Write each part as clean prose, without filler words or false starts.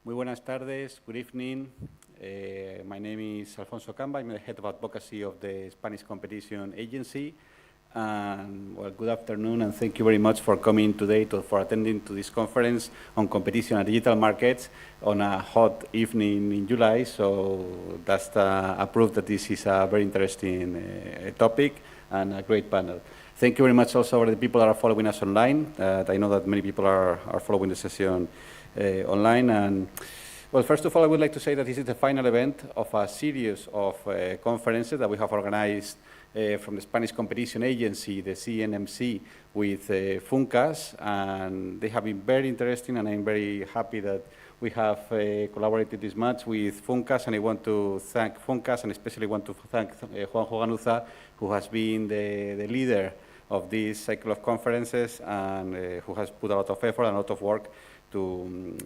Muy buenas tardes, good evening. My name is Alfonso Camba. I'm the head of advocacy of the Spanish Competition Agency. And well, good afternoon, and thank you very much for coming today, for attending to this conference on competition and digital markets on a hot evening in July. So that's a proof that this is a very interesting topic and a great panel. Thank you very much also for the people that are following us online. I know that many people are following the session online. And well, first of all, I would like to say that this is the final event of a series of conferences that we have organized from the Spanish Competition Agency, the CNMC, with Funcas, and they have been very interesting, and I'm very happy that we have collaborated this much with Funcas, and I want to thank Funcas, and especially want to thank Juan Ganuza, who has been the leader of this cycle of conferences and who has put a lot of effort and a lot of work to,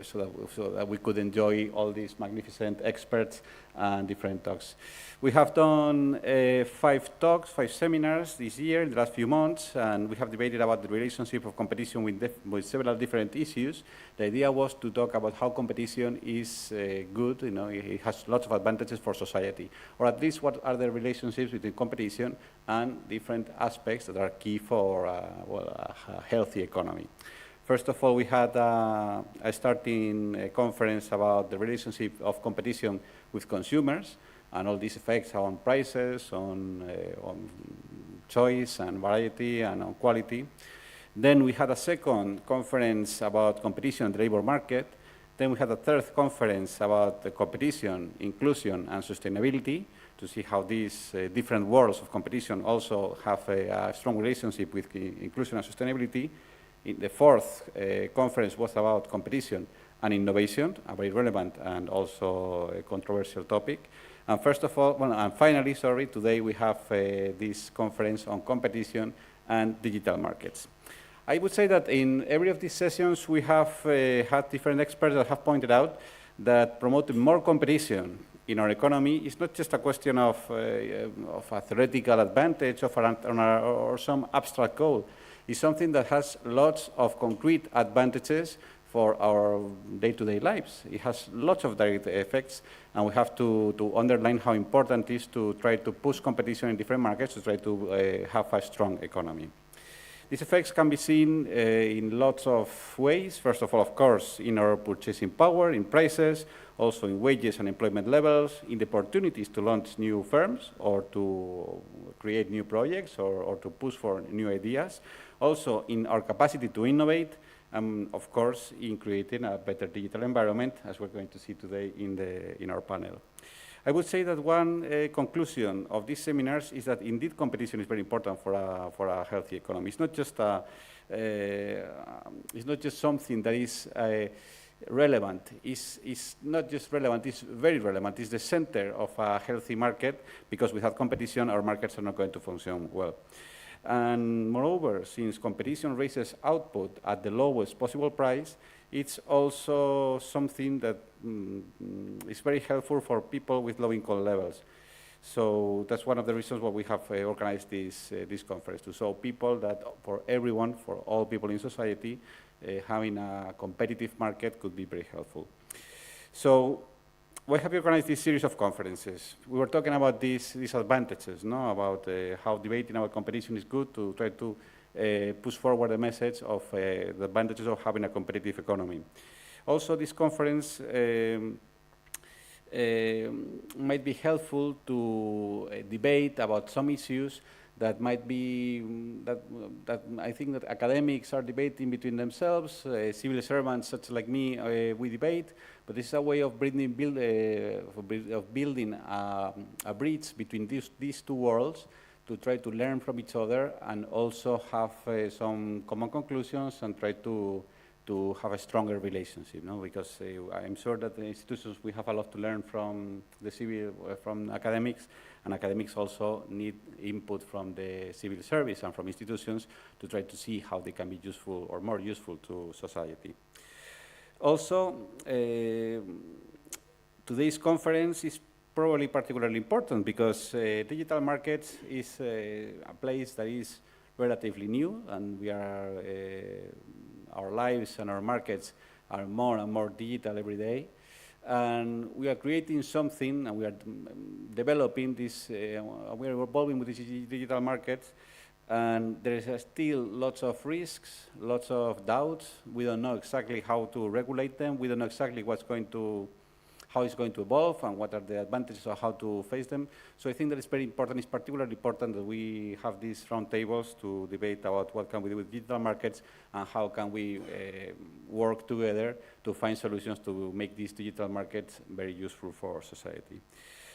so that we could enjoy all these magnificent experts and different talks. We have done 5 seminars this year in the last few months, and we have debated about the relationship of competition with several different issues. The idea was to talk about how competition is good, it has lots of advantages for society, or at least what are the relationships between competition and different aspects that are key for a healthy economy. First of all, we had a starting conference about the relationship of competition with consumers and all these effects on prices, on choice and variety and on quality. Then we had a second conference about competition in the labor market. Then we had a third conference about the competition, inclusion and sustainability to see how these different worlds of competition also have a strong relationship with inclusion and sustainability. The fourth conference was about competition and innovation, a very relevant and also a controversial topic. And finally, today we have this conference on competition and digital markets. I would say that in every of these sessions we have had different experts that have pointed out that promoting more competition in our economy is not just a question of a theoretical advantage or some abstract goal. Is something that has lots of concrete advantages for our day-to-day lives. It has lots of direct effects, and we have to underline how important it is to try to push competition in different markets to try to have a strong economy. These effects can be seen in lots of ways. First of all, of course, in our purchasing power, in prices, also in wages and employment levels, in the opportunities to launch new firms or to create new projects or to push for new ideas. Also in our capacity to innovate, of course, in creating a better digital environment, as we're going to see today in our panel. I would say that one conclusion of these seminars is that indeed competition is very important for a healthy economy. It's not just something that is relevant. It's not just relevant, it's very relevant. It's the center of a healthy market, because without competition, our markets are not going to function well. And moreover, since competition raises output at the lowest possible price, it's also something that is very helpful for people with low income levels. So that's one of the reasons why we have organized this conference, to show people that for everyone, for all people in society, having a competitive market could be very helpful. So why have we organized this series of conferences? We were talking about these advantages, about how debating about competition is good to try to push forward the message of the advantages of having a competitive economy. Also, this conference might be helpful to debate about some issues that might be, that I think that academics are debating between themselves, civil servants such like me, we debate, but this is a way of building a bridge between these two worlds to try to learn from each other and also have some common conclusions and try to have a stronger relationship, because I'm sure that the institutions, we have a lot to learn from from academics, and academics also need input from the civil service and from institutions to try to see how they can be useful or more useful to society. Also, today's conference is probably particularly important because digital markets is a place that is relatively new, and we are our lives and our markets are more and more digital every day. And we are creating something, and we are developing this, we are evolving with these digital markets, and there is still lots of risks, lots of doubts. We don't know exactly how to regulate them. We don't know exactly how it's going to evolve and what are the advantages of how to face them. So I think that it's very important, it's particularly important that we have these roundtables to debate about what can we do with digital markets and how can we work together to find solutions to make these digital markets very useful for society.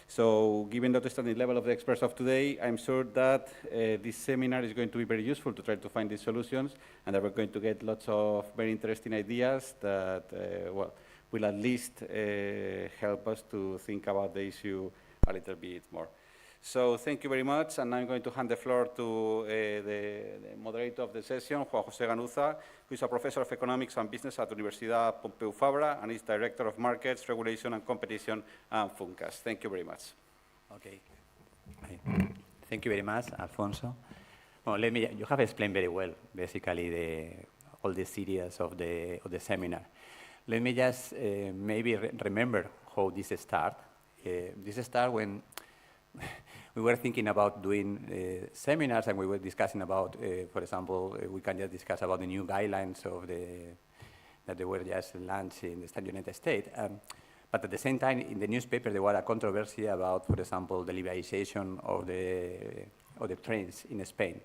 So given the understanding level of the experts of today, I'm sure that this seminar is going to be very useful to try to find these solutions, and that we're going to get lots of very interesting ideas that, well, will at least help us to think about the issue a little bit more. So thank you very much, and I'm going to hand the floor to the moderator of the session, Juan José Ganuza, who is a professor of economics and business at Universitat Pompeu Fabra, and is director of markets, regulation and competition at Funcas. Thank you very much. Okay. Thank you very much, Alfonso. Well, you have explained very well, basically, all the series of the seminar. Let me just maybe remember how this started. This started when we were thinking about doing seminars, and we were discussing about, for example, we can just discuss about the new guidelines that they were just launched in the United States. But at the same time, in the newspaper, there was a controversy about, for example, the liberalization of the trains in Spain.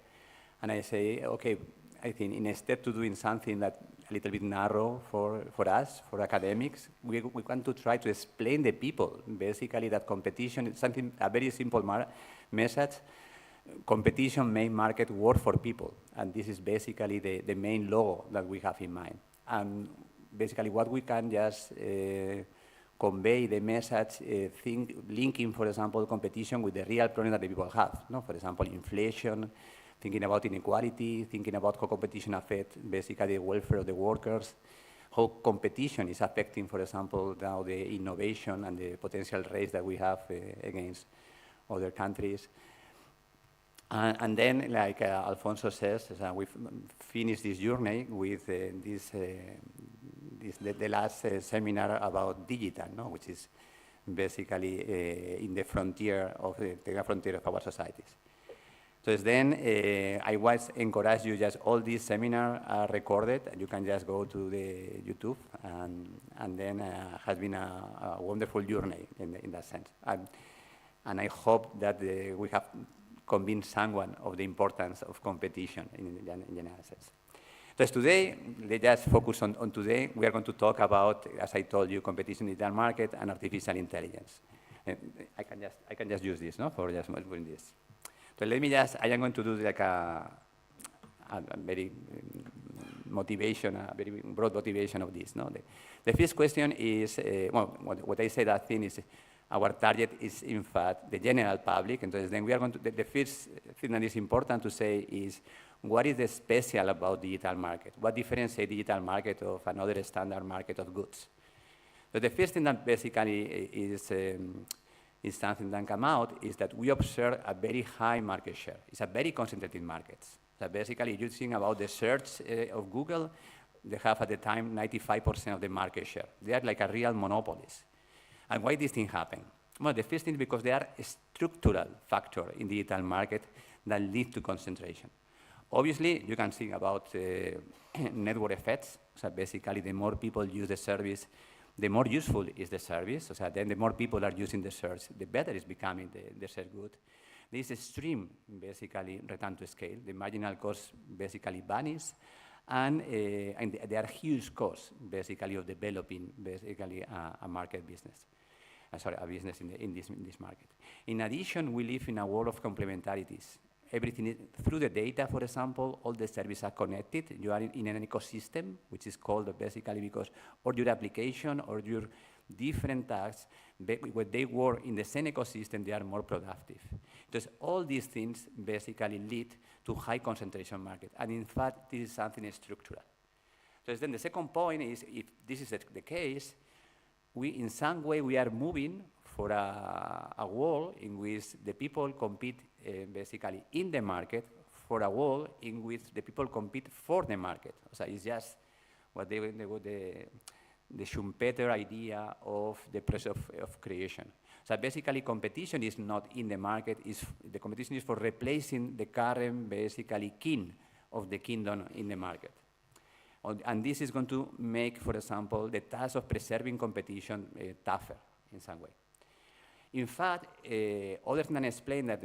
And I say, okay, I think instead to doing something that a little bit narrow for us, for academics, we want to try to explain the people, basically, that competition is something, a very simple message. Competition make market work for people. And this is basically the main logo that we have in mind. And basically what we can just convey the message, linking, for example, competition with the real problem that the people have. No? For example, inflation, thinking about inequality, thinking about how competition affects basically the welfare of the workers, how competition is affecting, for example, now the innovation and the potential race that we have against other countries. And then, like Alfonso says, we've finished this journey with the last seminar about digital, no? Which is basically in the frontier of our societies. So then I was encourage you, just all these seminars are recorded, and you can just go to the YouTube, and then has been a wonderful journey in that sense. And I hope that we have convinced someone of the importance of competition in general sense. So today, let's just focus on today. We are going to talk about, as I told you, competition in the digital market and artificial intelligence. I can just use this, no, for just doing this. So let me just, I am going to do like a very very broad motivation of this. No? The first question is, well, what I say that thing is, our target is, in fact, the general public. And then we are going to, the first thing that is important to say is, what is the special about digital market? What differentiates digital market of another standard market of goods? So the first thing that basically is something that come out is that we observe a very high market share. It's a very concentrated market. So basically, you think about the search of Google, they have at the time 95% of the market share. They are like a real monopolist. And why this thing happen? Well, the first thing is because there are a structural factor in the digital market that lead to concentration. Obviously, you can think about network effects. So basically, the more people use the service, the more useful is the service. So then the more people are using the search, the better is becoming the search good. There is extreme, basically, return to scale. The marginal cost basically vanishes. And there are huge costs, basically, of developing, basically, a market business. A business in this market. In addition, we live in a world of complementarities. Everything is, through the data, for example, all the services are connected. You are in an ecosystem, which is called basically because or your application or your different tasks, when they work in the same ecosystem, they are more productive. Because all these things basically lead to high concentration market. And in fact, this is something structural. So then the second point is, if this is the case, in some way, we are moving for a world in which the people compete basically in the market, for a world in which the people compete for the market. So it's just what the Schumpeter idea of the process of creation. So basically, competition is not in the market, the competition is for replacing the current, basically, king of the kingdom in the market. And this is going to make, for example, the task of preserving competition tougher in some way. In fact, others can explain that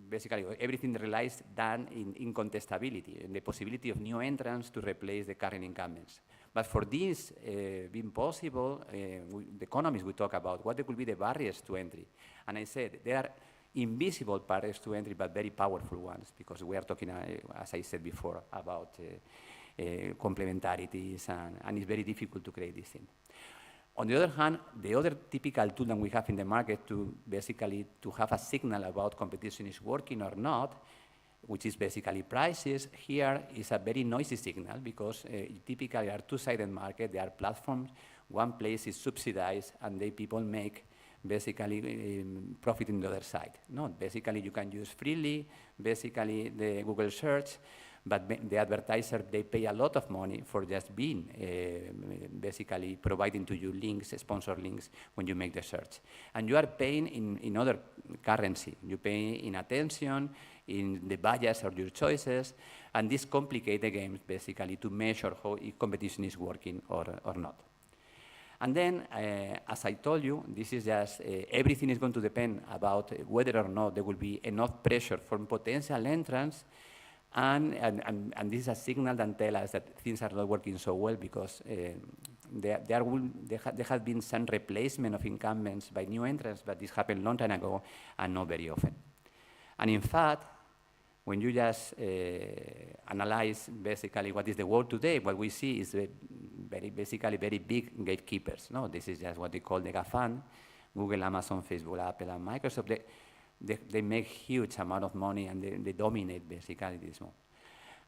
basically everything relies then in contestability, in the possibility of new entrants to replace the current incumbents. But for this being possible, the economists will talk about what could be the barriers to entry. And I said there are invisible barriers to entry, but very powerful ones, because we are talking, as I said before, about complementarities, and it's very difficult to create this thing. On the other hand, the other typical tool that we have in the market to basically to have a signal about competition is working or not, which is basically prices, here is a very noisy signal, because typically are two-sided market. There are platforms. One place is subsidized, and people make basically profit in the other side. No, basically you can use freely, basically the Google search, but the advertiser, they pay a lot of money for just being, basically providing to you links, sponsor links, when you make the search. And you are paying in other currency. You pay in attention, in the bias of your choices, and this complicates the game, basically, to measure how competition is working or not. And then, as I told you, this is just, everything is going to depend about whether or not there will be enough pressure from potential entrants. And this is a signal that tells us that things are not working so well, because there has been some replacement of incumbents by new entrants, but this happened a long time ago and not very often. And in fact, when you just analyze basically what is the world today, what we see is basically very big gatekeepers. No, this is just what they call the GAFAM: Google, Amazon, Facebook, Apple, and Microsoft. They make huge amount of money, and they dominate basically this mode.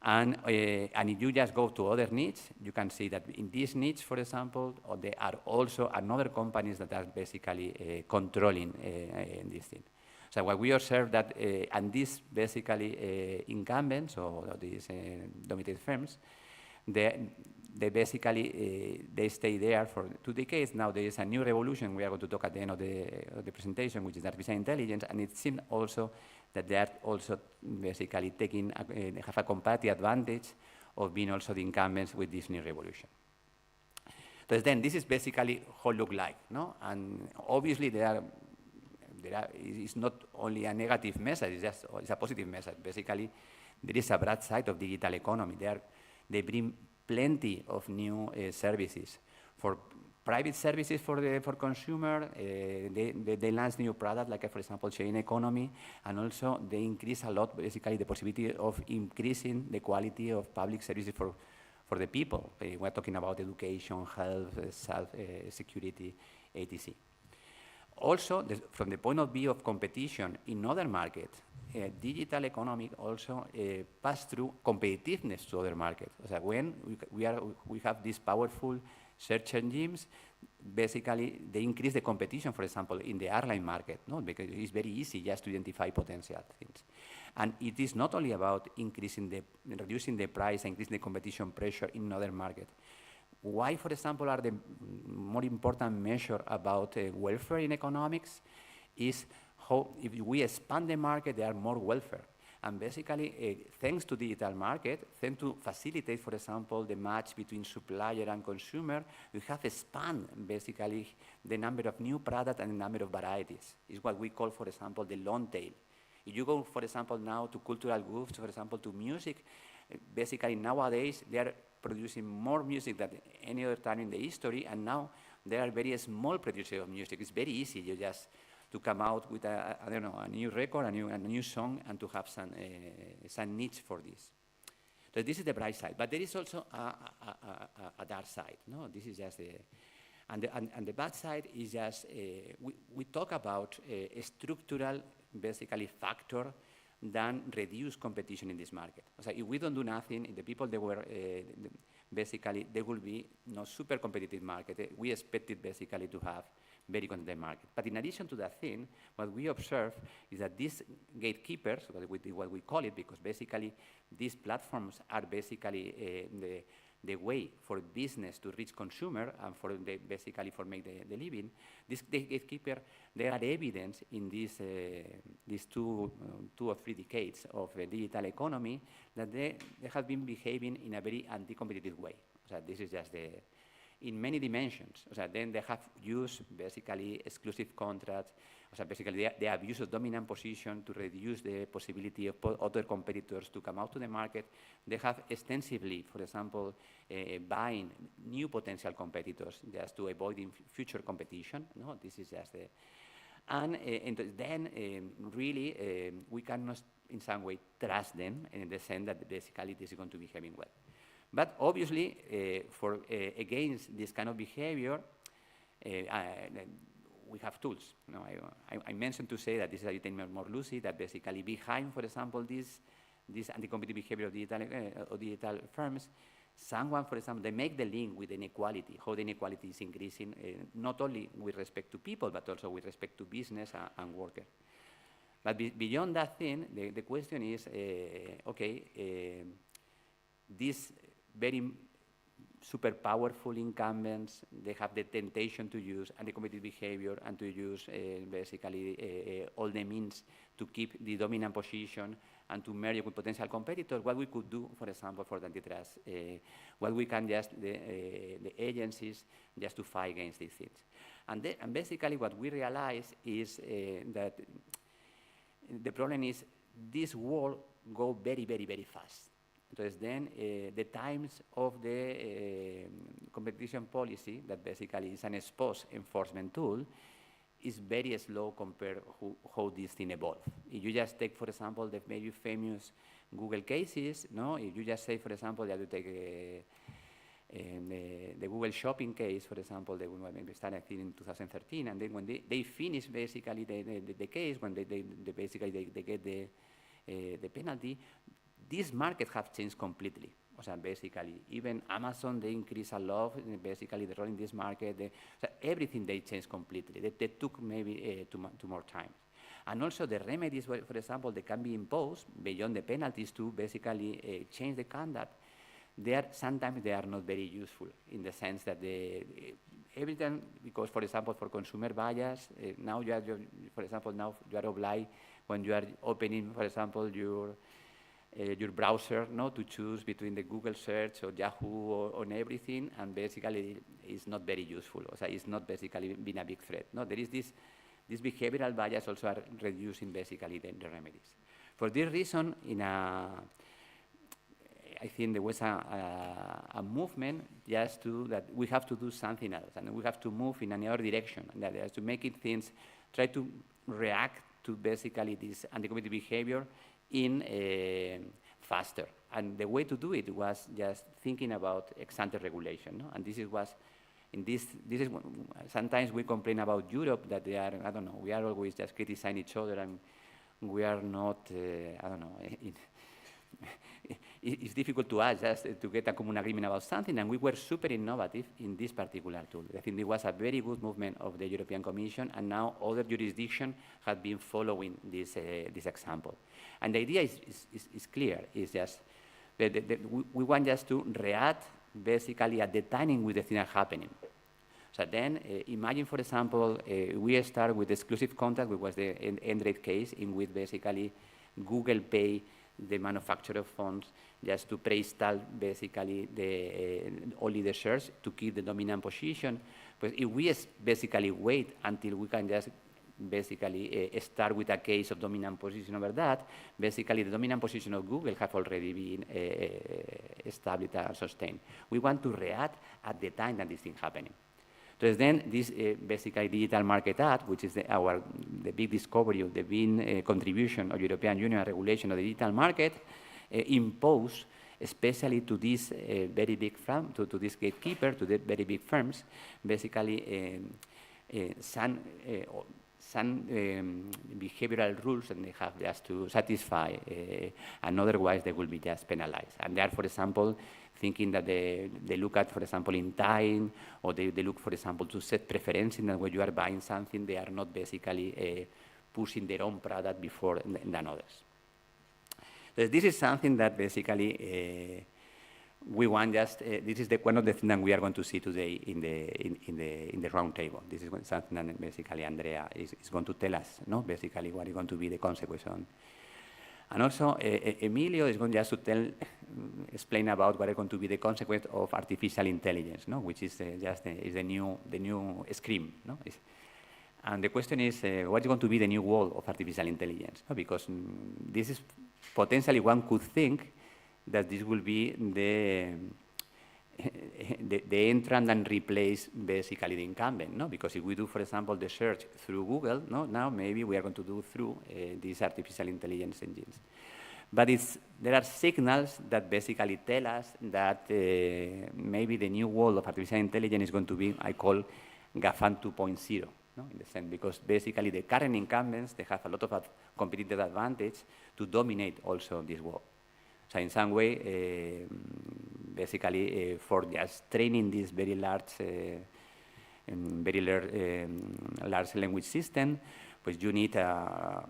And if you just go to other niches, you can see that in this niche, for example, there are also another companies that are basically controlling this thing. So what we observe that, and these basically incumbents or these dominated firms, they basically they stay there for 2 decades. Now there is a new revolution we are going to talk at the end of the presentation, which is artificial intelligence, and it seems also that they are also basically have a competitive advantage of being also the incumbents with this new revolution. So then this is basically how it looks like, no? And obviously it's not only a negative message, it's a positive message. Basically, there is a bright side of digital economy. They bring plenty of new services. For private services for consumer, they launch new products, like, for example, sharing economy, and also they increase a lot, basically, the possibility of increasing the quality of public services for the people. We're talking about education, health, security, etc. Also, from the point of view of competition in other markets, digital economy also pass through competitiveness to other markets. So when we have these powerful search engines, basically they increase the competition, for example, in the airline market, no? Because it's very easy just to identify potential things. And it is not only about reducing the price and increasing the competition pressure in other markets. Why, for example, are the more important measure about welfare in economics is how, if we expand the market, there are more welfare. And basically, thanks to digital market, thanks to facilitate, for example, the match between supplier and consumer, we have expanded basically the number of new products and the number of varieties. It's what we call, for example, the long tail. If you go, for example, now to cultural goods, for example, to music, basically nowadays they are producing more music than any other time in the history, and now they are very small producers of music. It's very easy. You just to come out with a new record, a new song, and to have some niche for this. So this is the bright side, but there is also a dark side. No, this is just and the bad side is just we talk about a structural, basically, factor than reduce competition in this market. So if we don't do nothing, if the people they were basically there will be no super competitive market. We expected basically to have very competitive market. But in addition to that thing, what we observe is that these gatekeepers, what we call it, because basically these platforms are basically the way for business to reach consumer and for basically for make the living, the gatekeeper, there are evidence in these 2 or 3 decades of digital economy that they have been behaving in a very anti-competitive way. So this is just in many dimensions. So then they have used basically exclusive contracts. So basically they have used a dominant position to reduce the possibility of other competitors to come out to the market. They have extensively, for example, buying new potential competitors just to avoid future competition. No, this is just the... And then really we cannot in some way trust them in the sense that basically this is going to be behaving well. But obviously, against this kind of behavior, we have tools. You know, I mentioned to say that this is a little more lucid, that basically behind, for example, this anti-competitive behavior of digital firms, someone, for example, they make the link with inequality, how the inequality is increasing, not only with respect to people, but also with respect to business and workers. But beyond that thing, the question is, these very super powerful incumbents, they have the temptation to use anti-competitive behavior and to use basically all the means to keep the dominant position and to merge with potential competitors. What we could do, for example, for the antitrust, what we can just, the agencies, just to fight against these things. And basically what we realize is that the problem is this world go very, very, very fast. So then the times of the competition policy, that basically is an ex-post enforcement tool, is very slow compared to how this thing evolves. If you just take, for example, the very famous Google cases, no? If you just say, for example, that you take the Google shopping case, for example, they started, I think, in 2013, and then when they finish basically the case, when they get the penalty, these markets have changed completely. So basically, even Amazon, they increase a lot, basically the role in this market, so everything they changed completely. They took maybe two more times. And also the remedies, for example, they can be imposed beyond the penalties to basically change the conduct. Sometimes they are not very useful in the sense that every time, because for example, for consumer bias, now you are obliged when you are opening, for example, your browser, to choose between the Google search or Yahoo or on everything, and basically it's not very useful. So it's not basically been a big threat. No, there is this behavioral bias also are reducing basically the remedies. For this reason, I think there was a movement just that we have to do something else, and we have to move in another direction, and that is to make things, try to react to basically this anti-competitive behavior in faster. And the way to do it was just thinking about ex-ante regulation. No? And this is sometimes we complain about Europe that they are, I don't know, we are always just criticizing each other, and we are not, I don't know, it's difficult to us just to get a common agreement about something, and we were super innovative in this particular tool. I think it was a very good movement of the European Commission, and now other jurisdictions have been following this example. And the idea is clear. It's just that we want just to react basically at the timing with the thing happening. So then imagine, for example, we start with exclusive contract, which was the Android case, in which basically Google pay the manufacturer of phones just to pre-install basically only the shares to keep the dominant position. But if we basically wait until we can just basically start with a case of dominant position over that, basically the dominant position of Google have already been established and sustained. We want to react at the time that this thing happening. So then this basically Digital Market Act, which is the big discovery of the big contribution of European Union regulation of the digital market, imposed especially to this very big firm, to this gatekeeper, to the very big firms, basically some behavioral rules, and they have just to satisfy, and otherwise they will be just penalized. And they are, for example, thinking that they look at, for example, in time, or they look, for example, to set preference in that when you are buying something, they are not basically pushing their own product before than others. So this is something that basically we want just, this is one of the things that we are going to see today in the roundtable. This is something that basically Andrea is going to tell us, no? Basically what is going to be the consequence on. And also, Emilio is going just to explain about what are going to be the consequence of artificial intelligence, no? Which is the new scream, no? And the question is, what is going to be the new world of artificial intelligence? No? Because this is potentially one could think that this will be the entrant and replace basically the incumbent, no? Because if we do, for example, the search through Google, no, now maybe we are going to do through these artificial intelligence engines. But there are signals that basically tell us that maybe the new world of artificial intelligence is going to be, I call, GAFAM 2.0, no? In the sense, because basically the current incumbents, they have a lot of competitive advantage to dominate also this world. So in some way, basically, for just training this very large language system, pues you need a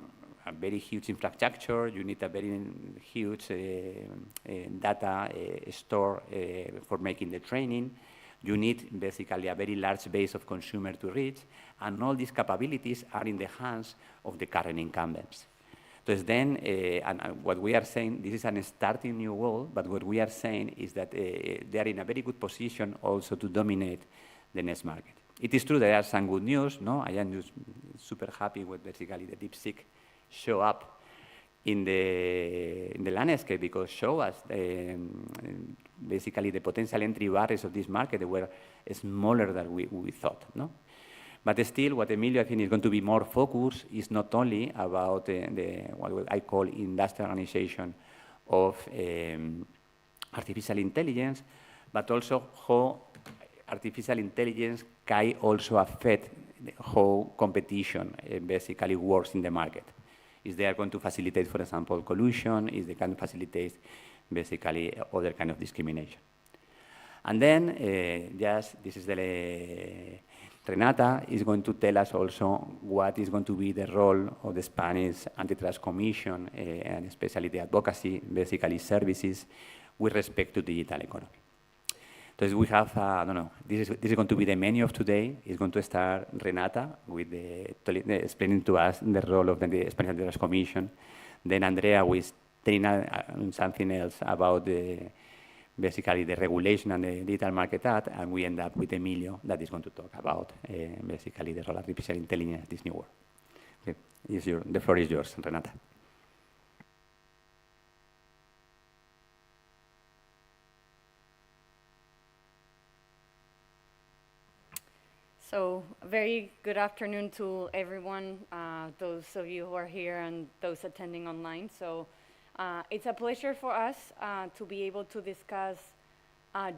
very huge infrastructure, you need a very huge data store for making the training, you need basically a very large base of consumer to reach, and all these capabilities are in the hands of the current incumbents. So then, and what we are saying, this is a starting new world, but what we are saying is that they are in a very good position also to dominate the next market. It is true there are some good news, no? I am just super happy with basically the DeepSeek show up in the landscape, because show us basically the potential entry barriers of this market. They were smaller than we thought, no? But still, what Emilio, I think, is going to be more focused is not only about what I call industrial organization of artificial intelligence, but also how artificial intelligence can also affect how competition basically works in the market. Is they are going to facilitate, for example, collusion? Is they can facilitate basically other kind of discrimination? And then, this is Renata is going to tell us also what is going to be the role of the Spanish Antitrust Commission and especially the advocacy, basically services, with respect to digital economy. So we have, I don't know, this is going to be the menu of today. It's going to start Renata with explaining to us the role of the Spanish Antitrust Commission. Then Andrea with telling something else about basically the regulation and the Digital Market Act, and we end up with Emilio that is going to talk about basically the role of artificial intelligence in this new world. Okay. The floor is yours, Renata. So, very good afternoon to everyone, those of you who are here and those attending online. So, it's a pleasure for us to be able to discuss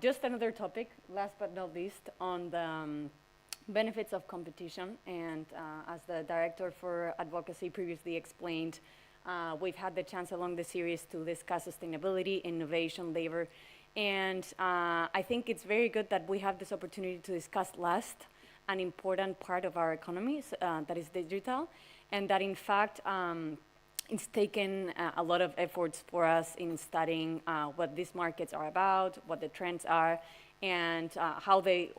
just another topic, last but not least, on the benefits of competition. And as the director for advocacy previously explained, we've had the chance along the series to discuss sustainability, innovation, labor. And I think it's very good that we have this opportunity to discuss last an important part of our economy, that is digital, and that in fact, it's taken a lot of efforts for us in studying what these markets are about, what the trends are, and how the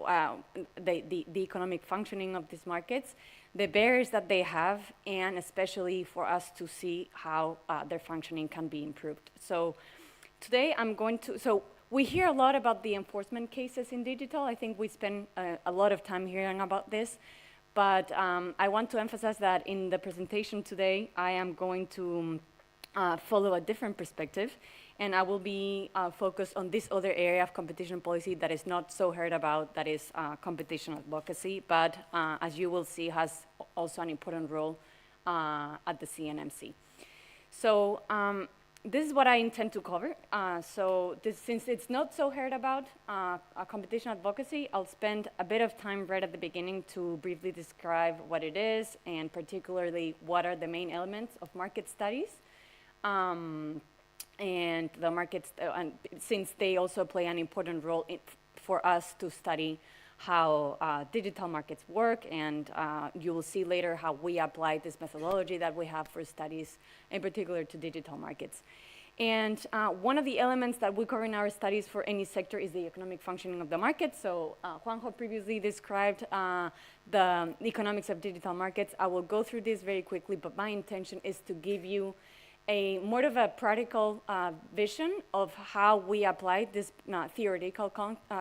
economic functioning of these markets, the barriers that they have, and especially for us to see how their functioning can be improved. So today I'm going to, so we hear a lot about the enforcement cases in digital. I think we spend a lot of time hearing about this. But I want to emphasize that in the presentation today, I am going to follow a different perspective, and I will be focused on this other area of competition policy that is not so heard about, that is competition advocacy, but as you will see, has also an important role at the CNMC. So this is what I intend to cover. Since it's not so heard about, competition advocacy, I'll spend a bit of time right at the beginning to briefly describe what it is, and particularly what are the main elements of market studies. And the markets, and since they also play an important role for us to study how digital markets work, and you will see later how we apply this methodology that we have for studies, in particular to digital markets. And one of the elements that we cover in our studies for any sector is the economic functioning of the market. So Juanjo previously described the economics of digital markets. I will go through this very quickly, but my intention is to give you a more of a practical vision of how we apply these theoretical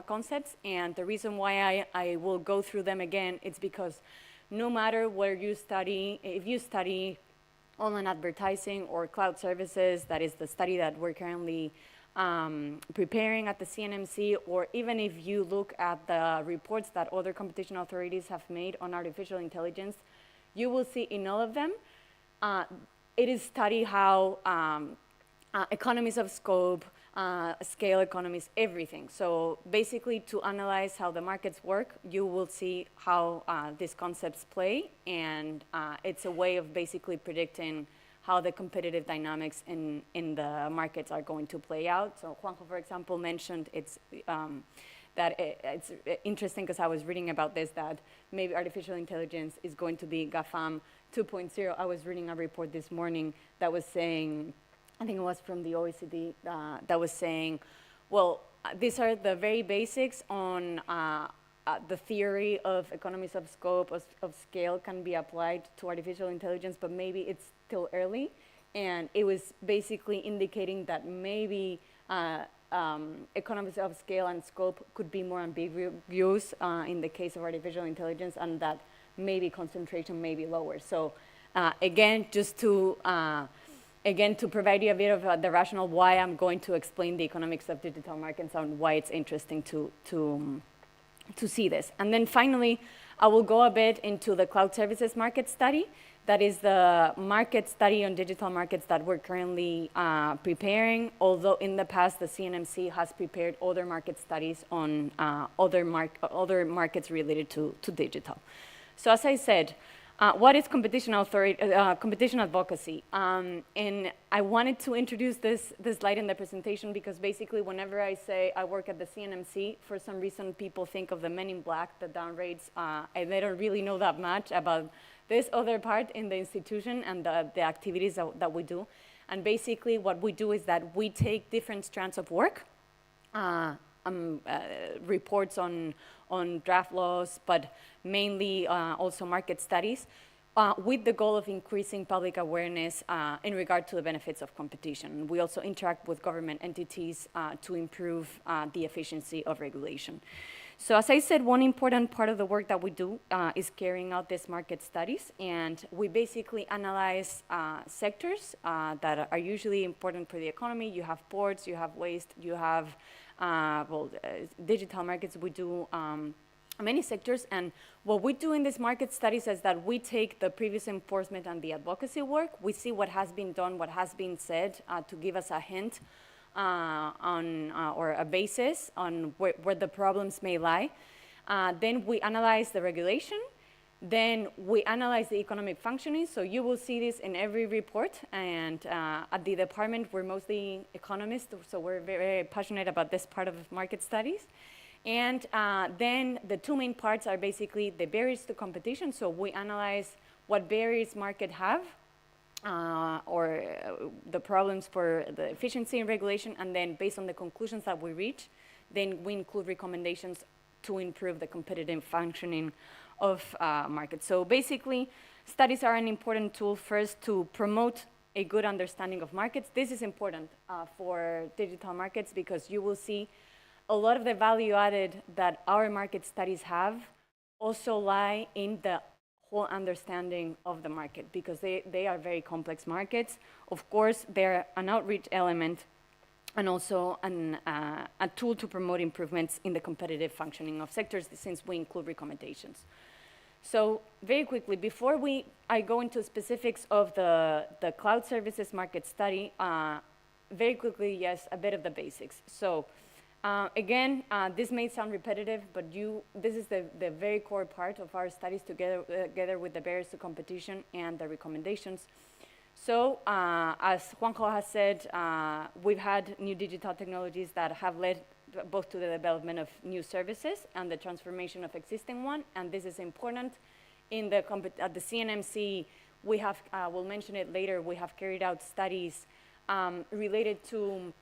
concepts. And the reason why I will go through them again, it's because no matter where you study, if you study online advertising or cloud services, that is the study that we're currently preparing at the CNMC, or even if you look at the reports that other competition authorities have made on artificial intelligence, you will see in all of them, it is study how economies of scope, scale economies, everything. So basically to analyze how the markets work, you will see how these concepts play, and it's a way of basically predicting how the competitive dynamics in the markets are going to play out. So Juanjo, for example, mentioned it's interesting because I was reading about this, that maybe artificial intelligence is going to be GAFAM 2.0. I was reading a report this morning that was saying, I think it was from the OECD, that was saying, well, these are the very basics on the theory of economies of scope, of scale can be applied to artificial intelligence, but maybe it's still early. And it was basically indicating that maybe economies of scale and scope could be more ambiguous in the case of artificial intelligence, and that maybe concentration may be lower. So again, just to provide you a bit of the rationale why I'm going to explain the economics of digital markets and why it's interesting to see this. And then finally, I will go a bit into the cloud services market study. That is the market study on digital markets that we're currently preparing, although in the past the CNMC has prepared other market studies on other markets related to digital. So as I said, what is competition advocacy? And I wanted to introduce this slide in the presentation because basically whenever I say I work at the CNMC, for some reason people think of the men in black, the down rates, and they don't really know that much about this other part in the institution and the activities that we do. And basically what we do is that we take different strands of work, reports on draft laws, but mainly also market studies, with the goal of increasing public awareness in regard to the benefits of competition. We also interact with government entities to improve the efficiency of regulation. So as I said, one important part of the work that we do is carrying out these market studies, and we basically analyze sectors that are usually important for the economy. You have ports, you have waste, you have digital markets. We do many sectors, and what we do in these market studies is that we take the previous enforcement and the advocacy work. We see what has been done, what has been said, to give us a hint or a basis on where the problems may lie. Then we analyze the regulation. Then we analyze the economic functioning. So you will see this in every report. And at the department, we're mostly economists, so we're very passionate about this part of market studies. And then the two main parts are basically the barriers to competition. So we analyze what barriers market have, or the problems for the efficiency in regulation, and then based on the conclusions that we reach, then we include recommendations to improve the competitive functioning of markets. So basically, studies are an important tool first to promote a good understanding of markets. This is important for digital markets because you will see a lot of the value added that our market studies have also lie in the whole understanding of the market, because they are very complex markets. Of course, they're an outreach element and also a tool to promote improvements in the competitive functioning of sectors, since we include recommendations. So very quickly, before I go into specifics of the cloud services market study, very quickly, yes, a bit of the basics. So again, this may sound repetitive, but this is the very core part of our studies together with the barriers to competition and the recommendations. So as Juanjo has said, we've had new digital technologies that have led both to the development of new services and the transformation of existing one, and this is important. At the CNMC, we have, we'll mention it later, we have carried out studies related to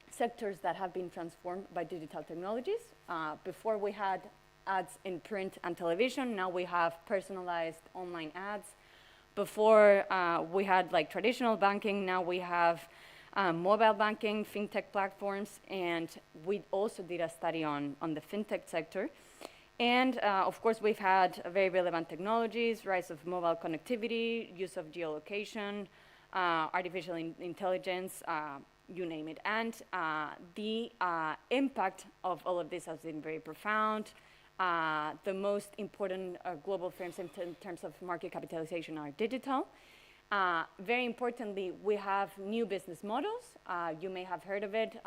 sectors that have been transformed by digital technologies. Before we had ads in print and television, now we have personalized online ads. Before we had like traditional banking, now we have mobile banking, fintech platforms, and we also did a study on the fintech sector. And of course, we've had very relevant technologies, rise of mobile connectivity, use of geolocation, artificial intelligence, you name it. And the impact of all of this has been very profound. The most important global firms in terms of market capitalization are digital. Very importantly, we have new business models. You may have heard of it,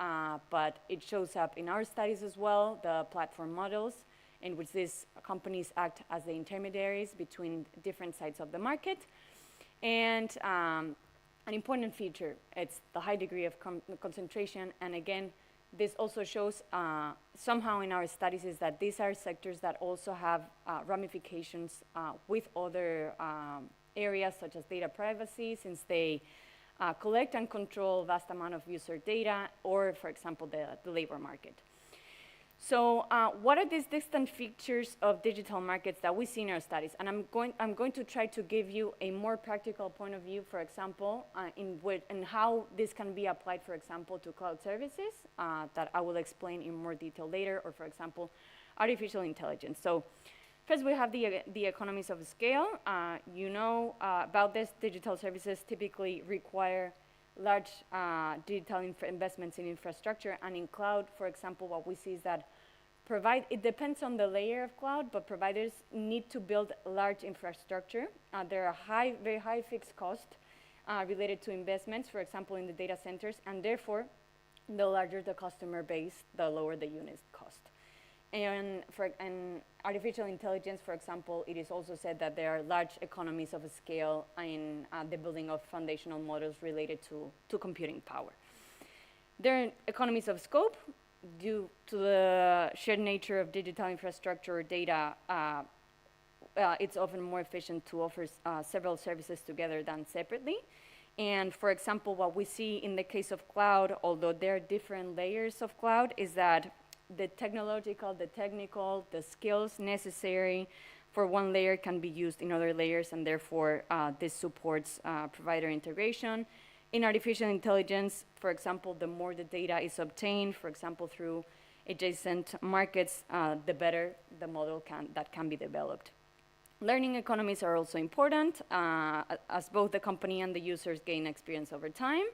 but it shows up in our studies as well, the platform models, in which these companies act as the intermediaries between different sides of the market. And an important feature, it's the high degree of concentration. And again, this also shows somehow in our studies is that these are sectors that also have ramifications with other areas such as data privacy, since they collect and control vast amount of user data, or for example, the labor market. So what are these distinct features of digital markets that we see in our studies? And I'm going to try to give you a more practical point of view, for example, in how this can be applied, for example, to cloud services that I will explain in more detail later, or for example, artificial intelligence. So first, we have the economies of scale. You know about this, digital services typically require large digital investments in infrastructure, and in cloud, for example, what we see is that it depends on the layer of cloud, but providers need to build large infrastructure. There are very high fixed costs related to investments, for example, in the data centers, and therefore, the larger the customer base, the lower the unit cost. And for artificial intelligence, for example, it is also said that there are large economies of scale in the building of foundational models related to computing power. There are economies of scope due to the shared nature of digital infrastructure or data. It's often more efficient to offer several services together than separately. And for example, what we see in the case of cloud, although there are different layers of cloud, is that the technical, the skills necessary for one layer can be used in other layers, and therefore this supports provider integration. In artificial intelligence, for example, the more the data is obtained, for example, through adjacent markets, the better the model that can be developed. Learning economies are also important, as both the company and the users gain experience over time.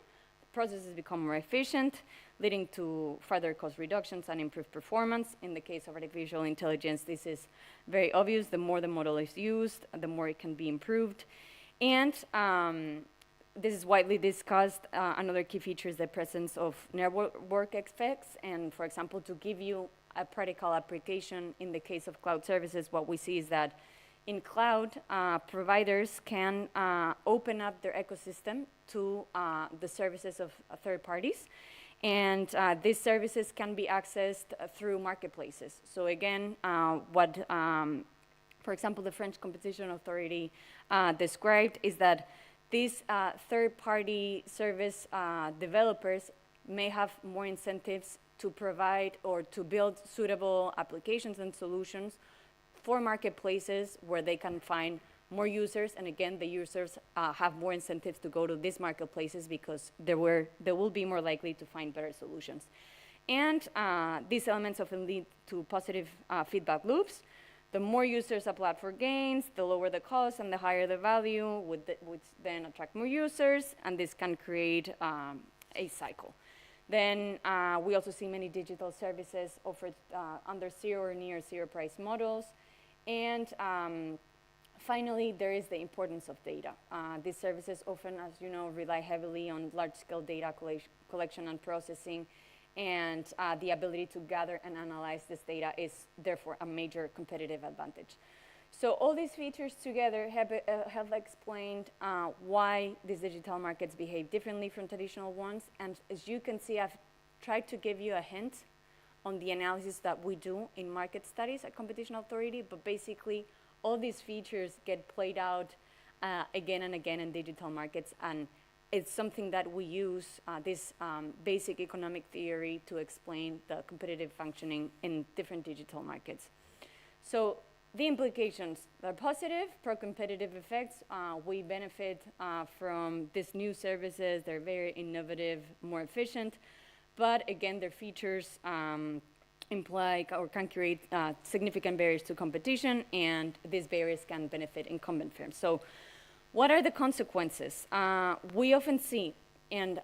Processes become more efficient, leading to further cost reductions and improved performance. In the case of artificial intelligence, this is very obvious. The more the model is used, the more it can be improved. And this is widely discussed. Another key feature is the presence of network effects. And for example, to give you a practical application in the case of cloud services, what we see is that in cloud, providers can open up their ecosystem to the services of third parties. And these services can be accessed through marketplaces. So again, for example, the French Competition Authority described is that these third-party service developers may have more incentives to provide or to build suitable applications and solutions for marketplaces where they can find more users, and again, the users have more incentives to go to these marketplaces because they will be more likely to find better solutions. And these elements often lead to positive feedback loops. The more users apply for gains, the lower the cost and the higher the value, which then attract more users, and this can create a cycle. Then we also see many digital services offered under zero or near zero price models. And finally, there is the importance of data. These services often, as you know, rely heavily on large-scale data collection and processing, and the ability to gather and analyze this data is therefore a major competitive advantage. So all these features together have explained why these digital markets behave differently from traditional ones. And as you can see, I've tried to give you a hint on the analysis that we do in market studies at Competition Authority, but basically all these features get played out again and again in digital markets, and it's something that we use, this basic economic theory to explain the competitive functioning in different digital markets. So the implications are positive, pro-competitive effects. We benefit from these new services. They're very innovative, more efficient, but again, their features imply or can create significant barriers to competition, and these barriers can benefit incumbent firms. So what are the consequences? We often see, and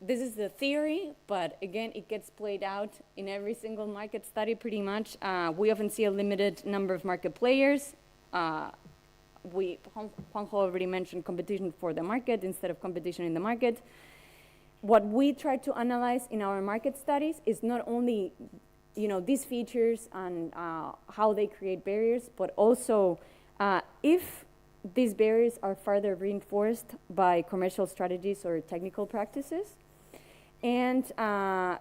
this is the theory, but again, it gets played out in every single market study pretty much. We often see a limited number of market players. Juanjo already mentioned competition for the market instead of competition in the market. What we try to analyze in our market studies is not only these features and how they create barriers, but also if these barriers are further reinforced by commercial strategies or technical practices. And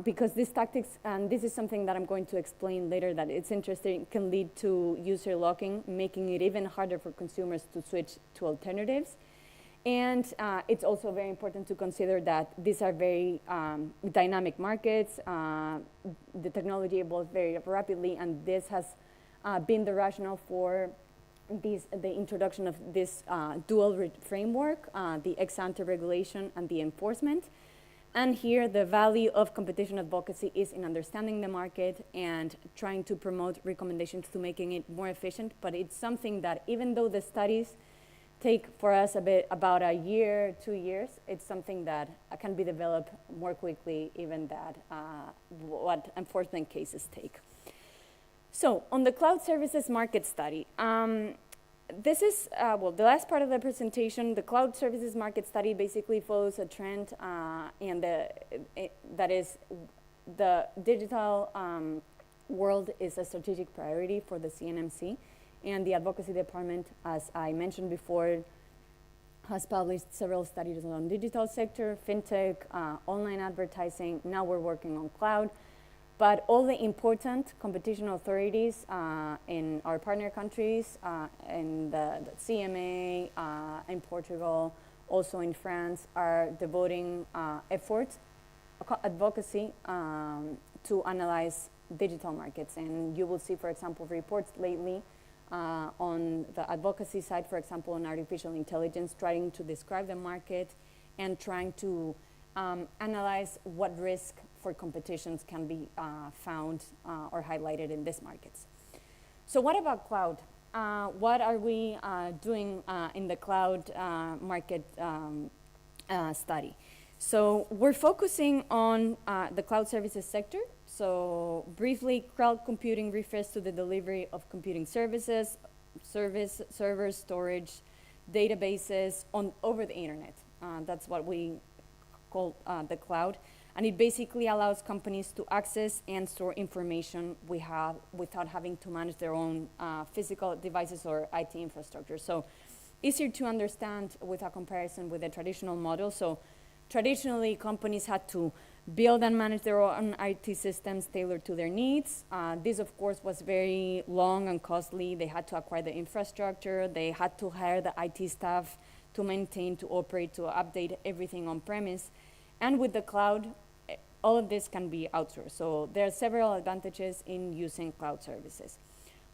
because these tactics, and this is something that I'm going to explain later that it's interesting, can lead to user locking, making it even harder for consumers to switch to alternatives. And it's also very important to consider that these are very dynamic markets. The technology evolves very rapidly, and this has been the rationale for the introduction of this dual framework, the ex-ante regulation and the enforcement. And here the value of competition advocacy is in understanding the market and trying to promote recommendations to making it more efficient. But it's something that even though the studies take for us about a year, 2 years, it's something that can be developed more quickly even than what enforcement cases take. So on the cloud services market study, this is, the last part of the presentation. The cloud services market study basically follows a trend, and that is the digital world is a strategic priority for the CNMC, and the advocacy department, as I mentioned before, has published several studies on digital sector, fintech, online advertising. Now we're working on cloud. But all the important competition authorities in our partner countries, in the CMA, in Portugal, also in France, are devoting efforts, advocacy, to analyze digital markets. And you will see, for example, reports lately on the advocacy side, for example, on artificial intelligence, trying to describe the market and trying to analyze what risk for competitions can be found or highlighted in these markets. So what about cloud? What are we doing in the cloud market study? So we're focusing on the cloud services sector. So briefly, cloud computing refers to the delivery of computing services, servers, storage, databases over the internet. That's what we call the cloud. And it basically allows companies to access and store information we have without having to manage their own physical devices or IT infrastructure. So easier to understand with a comparison with the traditional model. So traditionally, companies had to build and manage their own IT systems tailored to their needs. This, of course, was very long and costly. They had to acquire the infrastructure. They had to hire the IT staff to maintain, to operate, to update everything on premise. And with the cloud, all of this can be outsourced. So there are several advantages in using cloud services.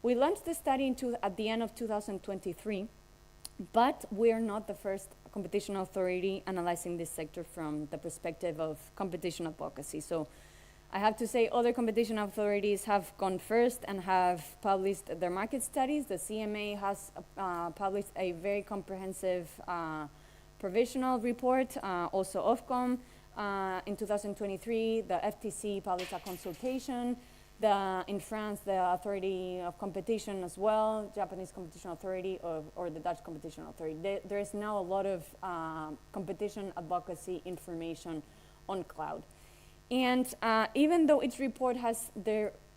We launched the study at the end of 2023, but we are not the first competition authority analyzing this sector from the perspective of competition advocacy. So I have to say other competition authorities have gone first and have published their market studies. The CMA has published a very comprehensive provisional report, also Ofcom. In 2023, the FTC published a consultation. In France, the Authority of Competition as well, Japanese Competition Authority or the Dutch Competition Authority. There is now a lot of competition advocacy information on cloud. And even though each report has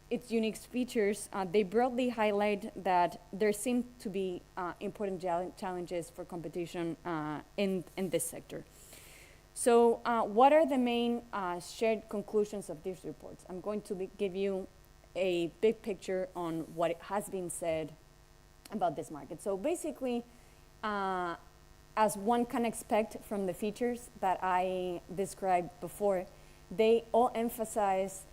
its unique features, they broadly highlight that there seem to be important challenges for competition in this sector. So what are the main shared conclusions of these reports? I'm going to give you a big picture on what has been said about this market. So basically, as one can expect from the features that I described before, they all emphasize,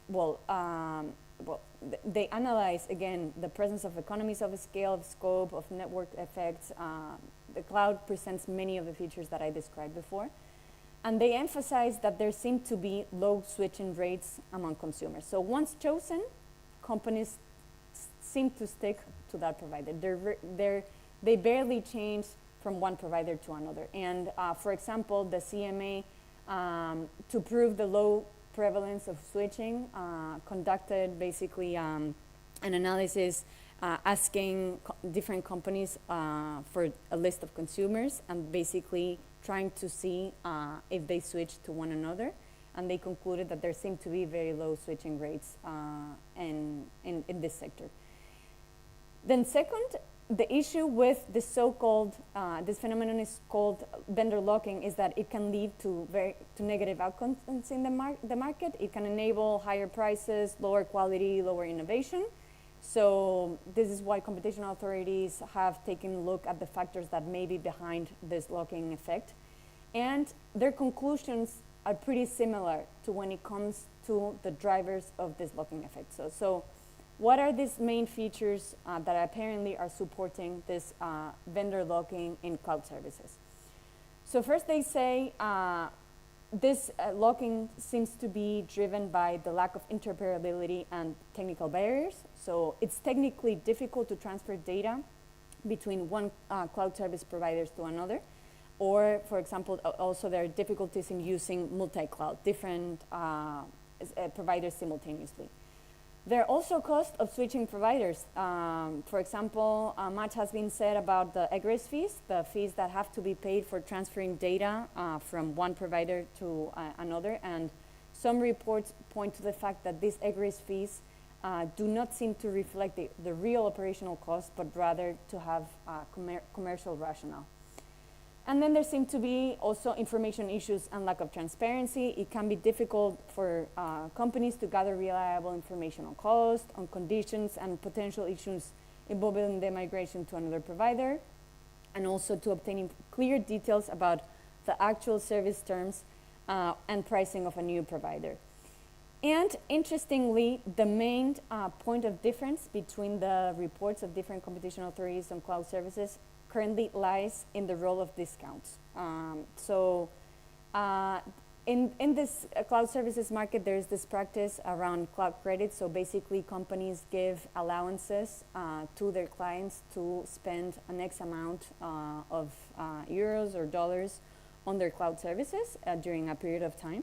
they analyze, again, the presence of economies of scale, of scope, of network effects. The cloud presents many of the features that I described before. And they emphasize that there seem to be low switching rates among consumers. So once chosen, companies seem to stick to that provider. They barely change from one provider to another. And for example, the CMA, to prove the low prevalence of switching, conducted basically an analysis asking different companies for a list of consumers and basically trying to see if they switch to one another. And they concluded that there seemed to be very low switching rates in this sector. Then second, the issue with the so-called, this phenomenon is called vendor locking, is that it can lead to negative outcomes in the market. It can enable higher prices, lower quality, lower innovation. So this is why competition authorities have taken a look at the factors that may be behind this locking effect. And their conclusions are pretty similar to when it comes to the drivers of this locking effect. So what are these main features that apparently are supporting this vendor locking in cloud services? So first they say this locking seems to be driven by the lack of interoperability and technical barriers. So it's technically difficult to transfer data between one cloud service providers to another. Or, for example, also there are difficulties in using multi-cloud, different providers simultaneously. There are also costs of switching providers. For example, much has been said about the egress fees, the fees that have to be paid for transferring data from one provider to another. And some reports point to the fact that these egress fees do not seem to reflect the real operational cost, but rather to have commercial rationale. And then there seem to be also information issues and lack of transparency. It can be difficult for companies to gather reliable information on cost, on conditions, and potential issues involving the migration to another provider, and also to obtaining clear details about the actual service terms and pricing of a new provider. And interestingly, the main point of difference between the reports of different competition authorities on cloud services currently lies in the role of discounts. In this cloud services market, there's this practice around cloud credits. So basically, companies give allowances to their clients to spend an X amount of euros or dollars on their cloud services during a period of time.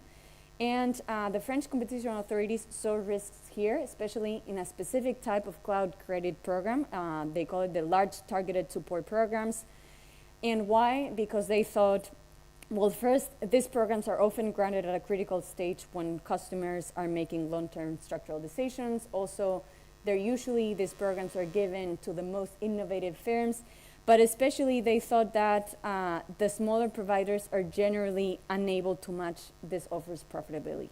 And the French competition authorities saw risks here, especially in a specific type of cloud credit program. They call it the large targeted support programs. And why? Because they thought, well, first, these programs are often granted at a critical stage when customers are making long-term structural decisions. Also, these programs are given to the most innovative firms. But especially they thought that the smaller providers are generally unable to match this offer's profitability.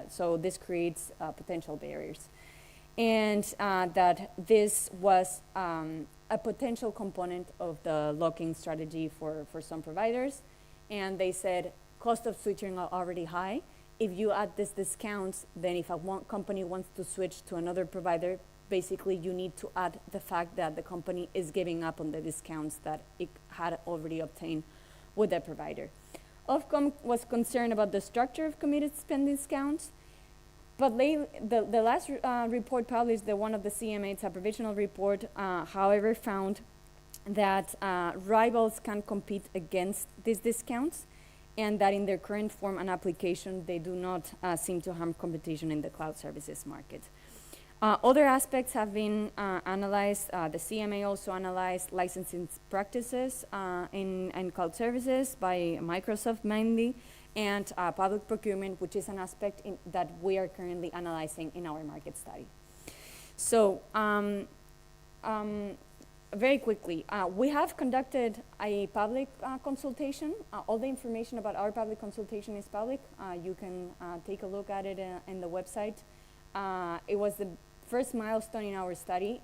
So this creates potential barriers. And that this was a potential component of the locking strategy for some providers. And they said, cost of switching are already high. If you add these discounts, then if one company wants to switch to another provider, basically you need to add the fact that the company is giving up on the discounts that it had already obtained with the provider. Ofcom was concerned about the structure of committed spend discounts, but the last report published, the one of the CMA, it's a provisional report, however, found that rivals can compete against these discounts, and that in their current form and application, they do not seem to harm competition in the cloud services market. Other aspects have been analyzed. The CMA also analyzed licensing practices in cloud services by Microsoft mainly, and public procurement, which is an aspect that we are currently analyzing in our market study. So very quickly, we have conducted a public consultation. All the information about our public consultation is public. You can take a look at it in the website. It was the first milestone in our study.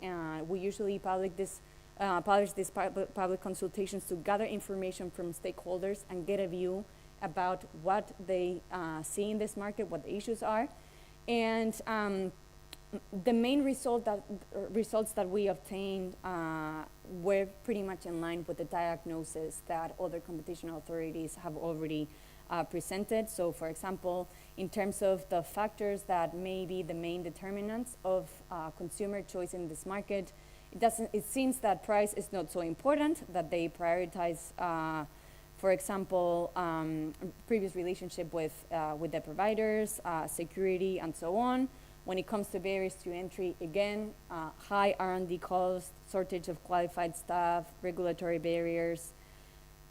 We usually publish this publish these public consultations to gather information from stakeholders and get a view about what they see in this market, what the issues are. And the main results that we obtained were pretty much in line with the diagnosis that other competition authorities have already presented. So for example, in terms of the factors that may be the main determinants of consumer choice in this market, it seems that price is not so important, that they prioritize, for example, previous relationship with the providers, security, and so on. When it comes to barriers to entry, again, high R&D costs, shortage of qualified staff, regulatory barriers.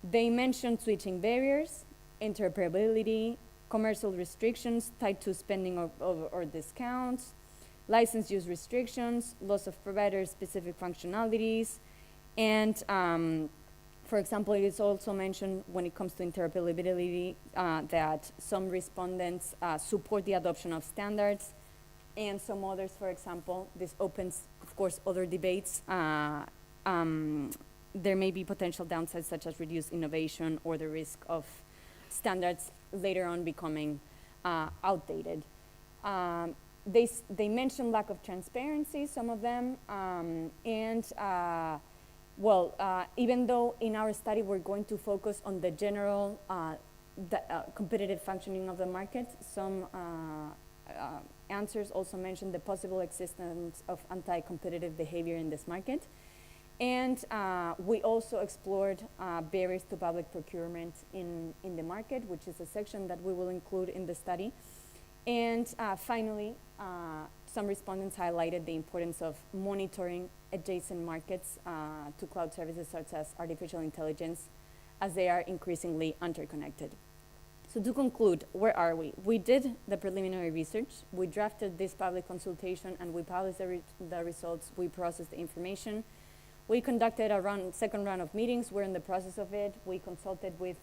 They mentioned switching barriers, interoperability, commercial restrictions tied to spending or discounts, license use restrictions, loss of provider-specific functionalities, and for example, it is also mentioned when it comes to interoperability that some respondents support the adoption of standards, and some others, for example, this opens, of course, other debates. There may be potential downsides such as reduced innovation or the risk of standards later on becoming outdated. They mentioned lack of transparency, some of them, even though in our study we're going to focus on the general competitive functioning of the market, some answers also mentioned the possible existence of anti-competitive behavior in this market. And we also explored barriers to public procurement in the market, which is a section that we will include in the study. And finally, some respondents highlighted the importance of monitoring adjacent markets to cloud services such as artificial intelligence, as they are increasingly interconnected. So to conclude, where are we? We did the preliminary research, we drafted this public consultation, and we published the results, we processed the information. We conducted a second round of meetings, we're in the process of it. We consulted with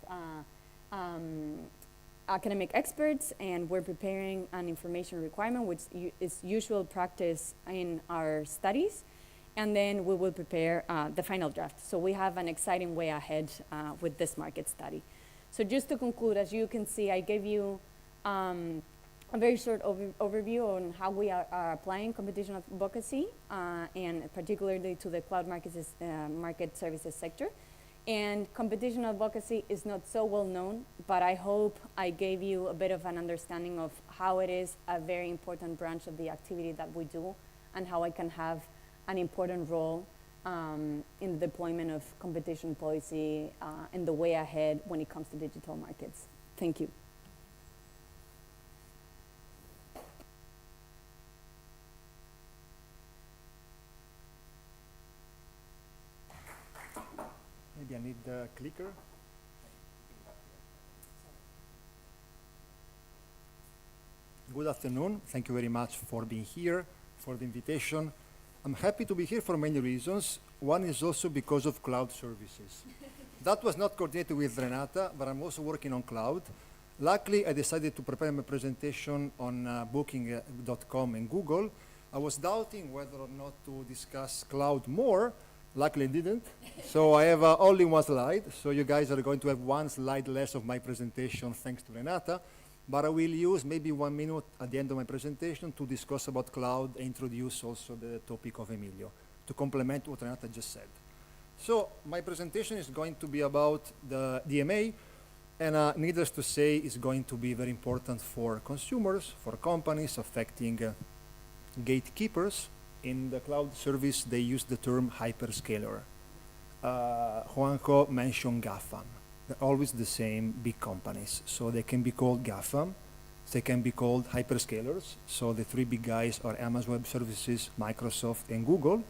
academic experts, and we're preparing an information requirement, which is usual practice in our studies. And then we will prepare the final draft. So we have an exciting way ahead with this market study. So just to conclude, as you can see, I gave you a very short overview on how we are applying competition advocacy, and particularly to the cloud market services sector. And competition advocacy is not so well known, but I hope I gave you a bit of an understanding of how it is a very important branch of the activity that we do, and how I can have an important role in the deployment of competition policy and the way ahead when it comes to digital markets. Thank you. Maybe I need the clicker. Good afternoon. Thank you very much for being here, for the invitation. I'm happy to be here for many reasons. One is also because of cloud services. That was not coordinated with Renata, but I'm also working on cloud. Luckily, I decided to prepare my presentation on booking.com and Google. I was doubting whether or not to discuss cloud more. Luckily, I didn't. So I have only one slide. So you guys are going to have one slide less of my presentation, thanks to Renata. But I will use maybe 1 minute at the end of my presentation to discuss about cloud and introduce also the topic of Emilio, to complement what Renata just said. So my presentation is going to be about the DMA, and needless to say, is going to be very important for consumers, for companies, affecting gatekeepers. In the cloud service, they use the term hyperscaler. Juanjo mentioned GAFAM. They're always the same big companies. So they can be called GAFAM. They can be called hyperscalers. So the three big guys are Amazon Web Services, Microsoft, and Google.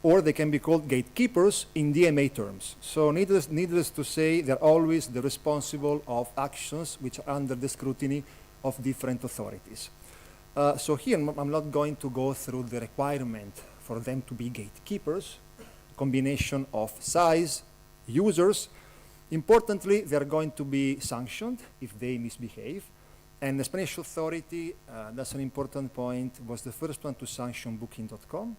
Or they can be called gatekeepers in DMA terms. So needless to say, they're always the responsible of actions which are under the scrutiny of different authorities. So here, I'm not going to go through the requirement for them to be gatekeepers, combination of size, users. Importantly, they're going to be sanctioned if they misbehave. And the Spanish authority, that's an important point, was the first one to sanction booking.com.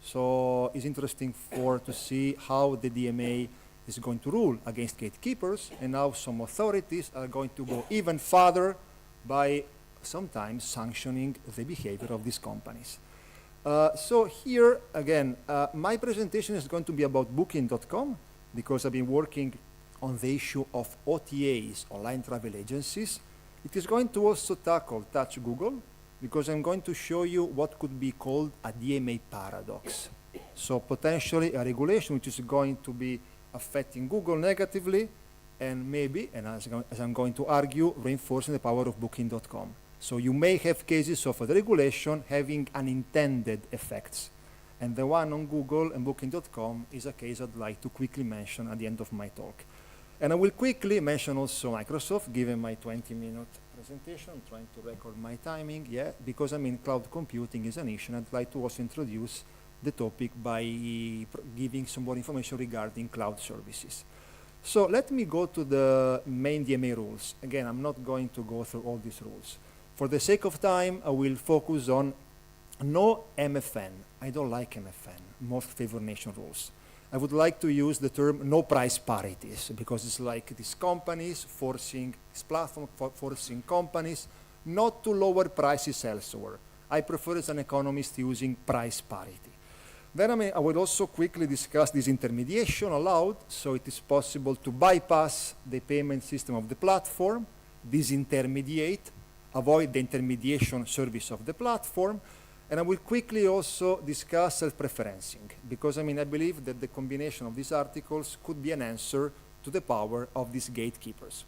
So it's interesting to see how the DMA is going to rule against gatekeepers, and how some authorities are going to go even further by sometimes sanctioning the behavior of these companies. So here, again, my presentation is going to be about Booking.com, because I've been working on the issue of OTAs, online travel agencies. It is going to also touch Google, because I'm going to show you what could be called a DMA paradox. So potentially a regulation which is going to be affecting Google negatively, and maybe, and as I'm going to argue, reinforcing the power of Booking.com. So you may have cases of the regulation having unintended effects. And the one on Google and Booking.com is a case I'd like to quickly mention at the end of my talk. And I will quickly mention also Microsoft, given my 20-minute presentation. I'm trying to record my timing, because I mean cloud computing is an issue, and I'd like to also introduce the topic by giving some more information regarding cloud services. So let me go to the main DMA rules. Again, I'm not going to go through all these rules. For the sake of time, I will focus on no MFN. I don't like MFN, most favored nation rules. I would like to use the term no price parities, because it's like these companies forcing, this platform forcing companies not to lower prices elsewhere. I prefer as an economist using price parity. Then I will also quickly discuss disintermediation allowed, so it is possible to bypass the payment system of the platform, disintermediate, avoid the intermediation service of the platform, and I will quickly also discuss self-preferencing, because I believe that the combination of these articles could be an answer to the power of these gatekeepers.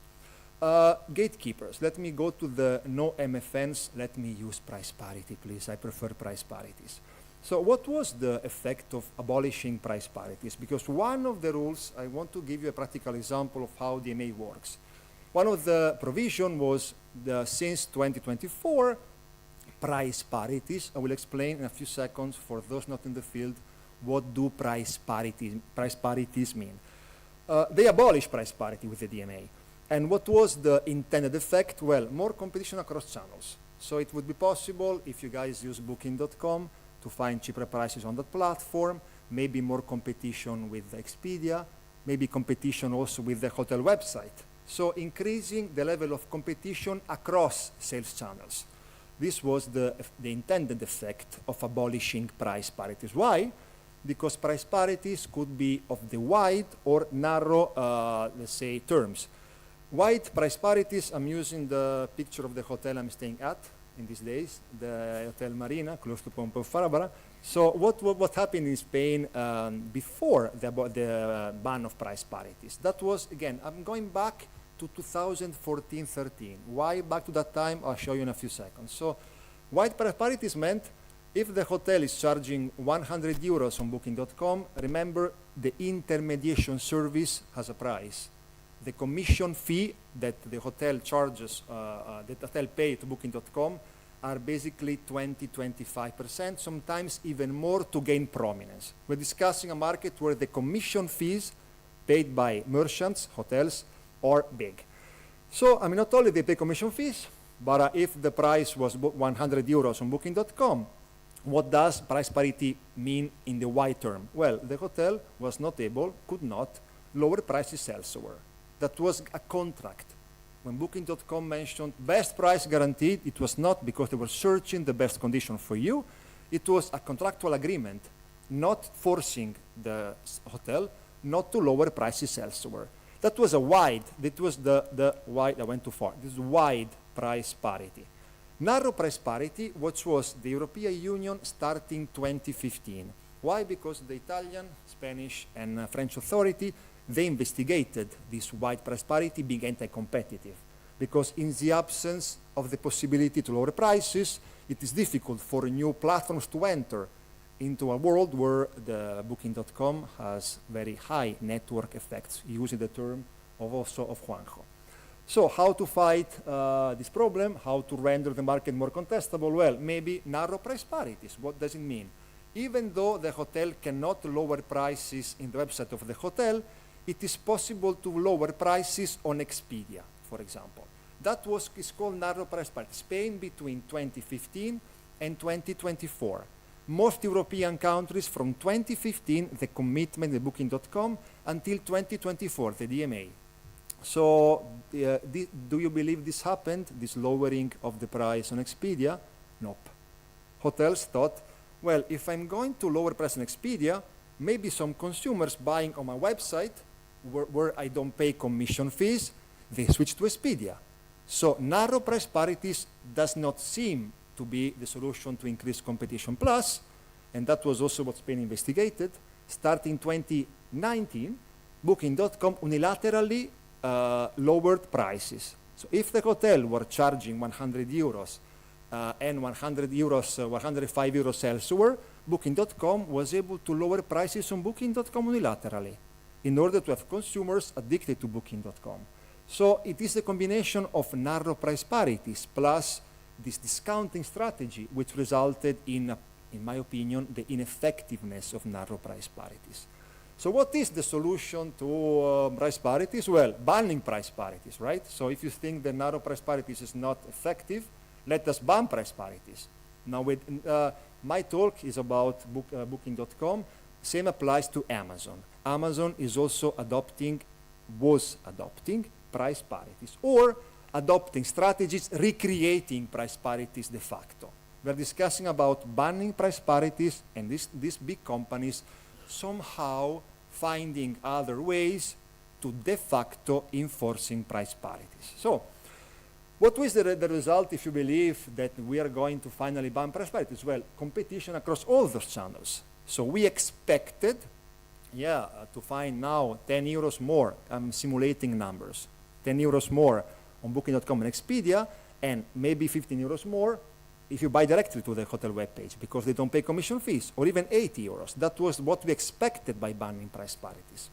Gatekeepers, let me go to the no MFNs. Let me use price parity, please. I prefer price parities. So what was the effect of abolishing price parities? Because one of the rules, I want to give you a practical example of how DMA works. One of the provision was since 2024, price parities. I will explain in a few seconds for those not in the field what do price parities mean. They abolished price parity with the DMA. And what was the intended effect? Well, more competition across channels. So it would be possible, if you guys use Booking.com, to find cheaper prices on that platform, maybe more competition with Expedia, maybe competition also with the hotel website. So increasing the level of competition across sales channels. This was the intended effect of abolishing price parities. Why? Because price parities could be of the wide or narrow, let's say, terms. Wide price parities, I'm using the picture of the hotel I'm staying at in these days, the Hotel Marina, close to Pompeu, Fabra. So what happened in Spain before the ban of price parities? That was, again, I'm going back to 2014-13. Why back to that time? I'll show you in a few seconds. So wide price parities meant if the hotel is charging 100 euros on Booking.com, remember the intermediation service has a price. The commission fee that the hotel charges, that the hotel pay to Booking.com are basically 20-25%, sometimes even more to gain prominence. We're discussing a market where the commission fees paid by merchants, hotels, are big. So, not only they pay commission fees, but if the price was 100 euros on Booking.com, what does price parity mean in the wide term? Well, the hotel was not able, could not, lower prices elsewhere. That was a contract. When Booking.com mentioned best price guaranteed, it was not because they were searching the best condition for you. It was a contractual agreement, not forcing the hotel not to lower prices elsewhere. That was a wide, that was the wide, I went too far. This is wide price parity. Narrow price parity, which was the European Union starting 2015. Why? Because the Italian, Spanish, and French authority, they investigated this wide price parity being anti-competitive. Because in the absence of the possibility to lower prices, it is difficult for new platforms to enter into a world where the Booking.com has very high network effects, using the term of Juanjo. So how to fight this problem? How to render the market more contestable? Well, maybe narrow price parities. What does it mean? Even though the hotel cannot lower prices in the website of the hotel, it is possible to lower prices on Expedia, for example. That is called narrow price parity. Spain between 2015 and 2024. most European countries from 2015, the commitment, the Booking.com, until 2024, the DMA. So do you believe this happened, this lowering of the price on Expedia? Nope. Hotels thought, well, if I'm going to lower price on Expedia, maybe some consumers buying on my website where I don't pay commission fees, they switch to Expedia. So narrow price parities does not seem to be the solution to increase competition. Plus, and that was also what's been investigated, starting 2019, Booking.com unilaterally lowered prices. So if the hotel were charging 100 euros and 105 euros elsewhere, Booking.com was able to lower prices on Booking.com unilaterally in order to have consumers addicted to Booking.com. So it is a combination of narrow price parities plus this discounting strategy which resulted in my opinion, the ineffectiveness of narrow price parities. So what is the solution to price parities? Well, banning price parities, right? So if you think the narrow price parities is not effective, let us ban price parities. Now, my talk is about Booking.com. Same applies to Amazon. Amazon is also was adopting price parities or adopting strategies recreating price parities de facto. We're discussing about banning price parities and these big companies somehow finding other ways to de facto enforcing price parities. So, what was the result if you believe that we are going to finally ban price parities? Well, competition across all those channels. So we expected, to find now 10 euros more, I'm simulating numbers, 10 euros more on Booking.com and Expedia, and maybe 15 euros more if you buy directly to the hotel webpage because they don't pay commission fees, or even 80 euros. That was what we expected by banning price parities.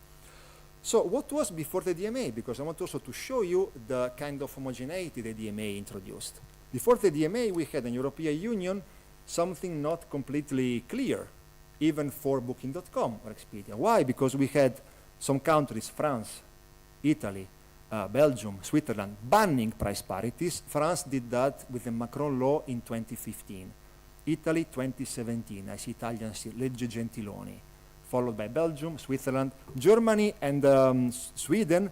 So what was before the DMA? Because I want also to show you the kind of homogeneity the DMA introduced. Before the DMA, we had in European Union something not completely clear, even for Booking.com or Expedia. Why? Because we had some countries, France, Italy, Belgium, Switzerland, banning price parities. France did that with the Macron law in 2015. Italy, 2017. I see Italians here, Legge Gentiloni. Followed by Belgium, Switzerland, Germany, and Sweden.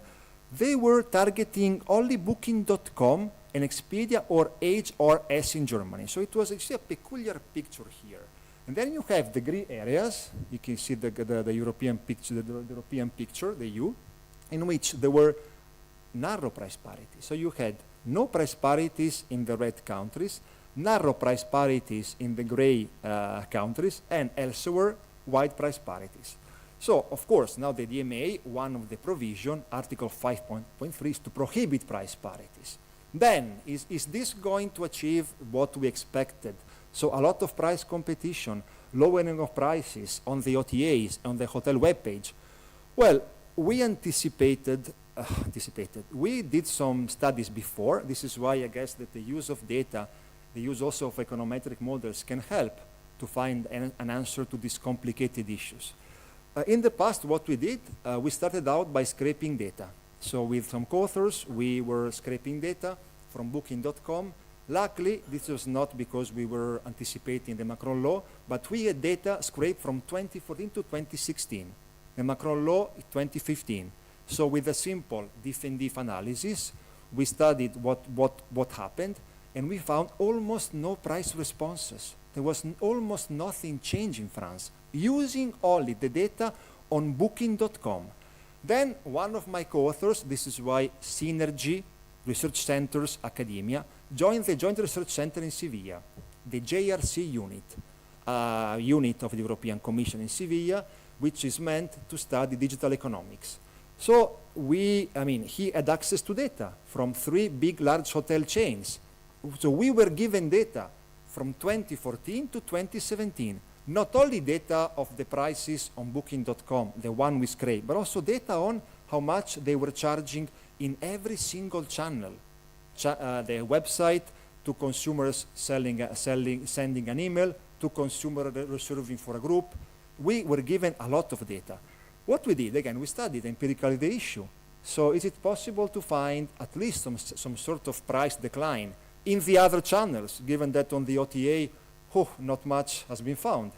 They were targeting only Booking.com and Expedia or HRS in Germany. So it was actually a peculiar picture here. And then you have the gray areas. You can see the European picture, the European picture, the EU, in which there were narrow price parity. So you had no price parities in the red countries, narrow price parities in the gray countries, and elsewhere wide price parities. So, of course, now the DMA, one of the provision, Article 5.3, is to prohibit price parities. Then, is this going to achieve what we expected? So a lot of price competition, lowering of prices on the OTAs, on the hotel webpage. Well, we anticipated. We did some studies before. This is why I guess that the use of data, the use also of econometric models can help to find an answer to these complicated issues. In the past, what we did, we started out by scraping data. So with some co-authors, we were scraping data from Booking.com. Luckily, this was not because we were anticipating the Macron law, but we had data scraped from 2014 to 2016. The Macron law, 2015. So with a simple diff and diff analysis, we studied what happened, and we found almost no price responses. There was almost nothing changed in France, using only the data on Booking.com. Then one of my co-authors, this is why Synergy, Research Centers, Academia, joined the Joint Research Center in Sevilla, the JRC unit, unit of the European Commission in Sevilla, which is meant to study digital economics. So he had access to data from 3 big, large hotel chains. So we were given data from 2014 to 2017, not only data of the prices on Booking.com, the one we scraped, but also data on how much they were charging in every single channel. The website, to consumers sending an email, to consumer reserving for a group. We were given a lot of data. What we did, again, we studied empirically the issue. So is it possible to find at least some sort of price decline in the other channels, given that on the OTA, not much has been found.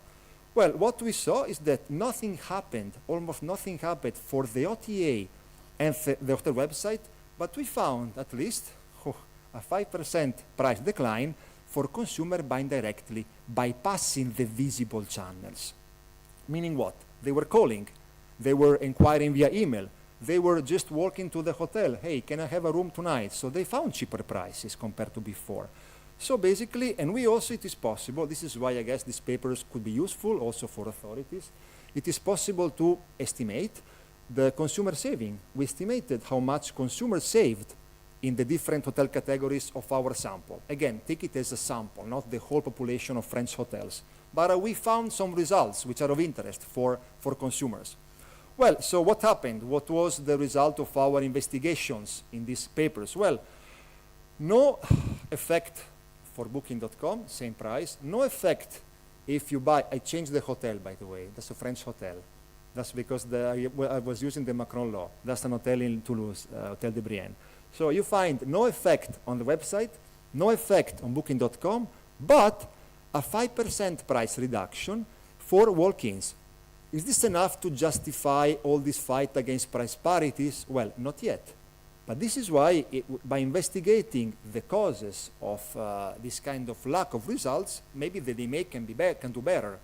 Well, what we saw is that nothing happened, almost nothing happened for the OTA and the hotel website, but we found at least a 5% price decline for consumer buying directly, bypassing the visible channels. Meaning what? They were calling, they were inquiring via email, they were just walking to the hotel, hey, can I have a room tonight? So they found cheaper prices compared to before. So basically, and we also, it is possible, this is why I guess these papers could be useful also for authorities, it is possible to estimate the consumer saving. We estimated how much consumers saved in the different hotel categories of our sample. Again, take it as a sample, not the whole population of French hotels. But we found some results which are of interest for consumers. Well, so what happened? What was the result of our investigations in these papers? Well, no effect for Booking.com, same price. No effect if you buy, I changed the hotel, by the way. That's a French hotel. That's because I was using the Macron law. That's an hotel in Toulouse, Hotel de Brienne. So you find no effect on the website, no effect on Booking.com, but a 5% price reduction for walk-ins. Is this enough to justify all this fight against price parities? Well, not yet. But this is why, by investigating the causes of this kind of lack of results, maybe the DMA can do better.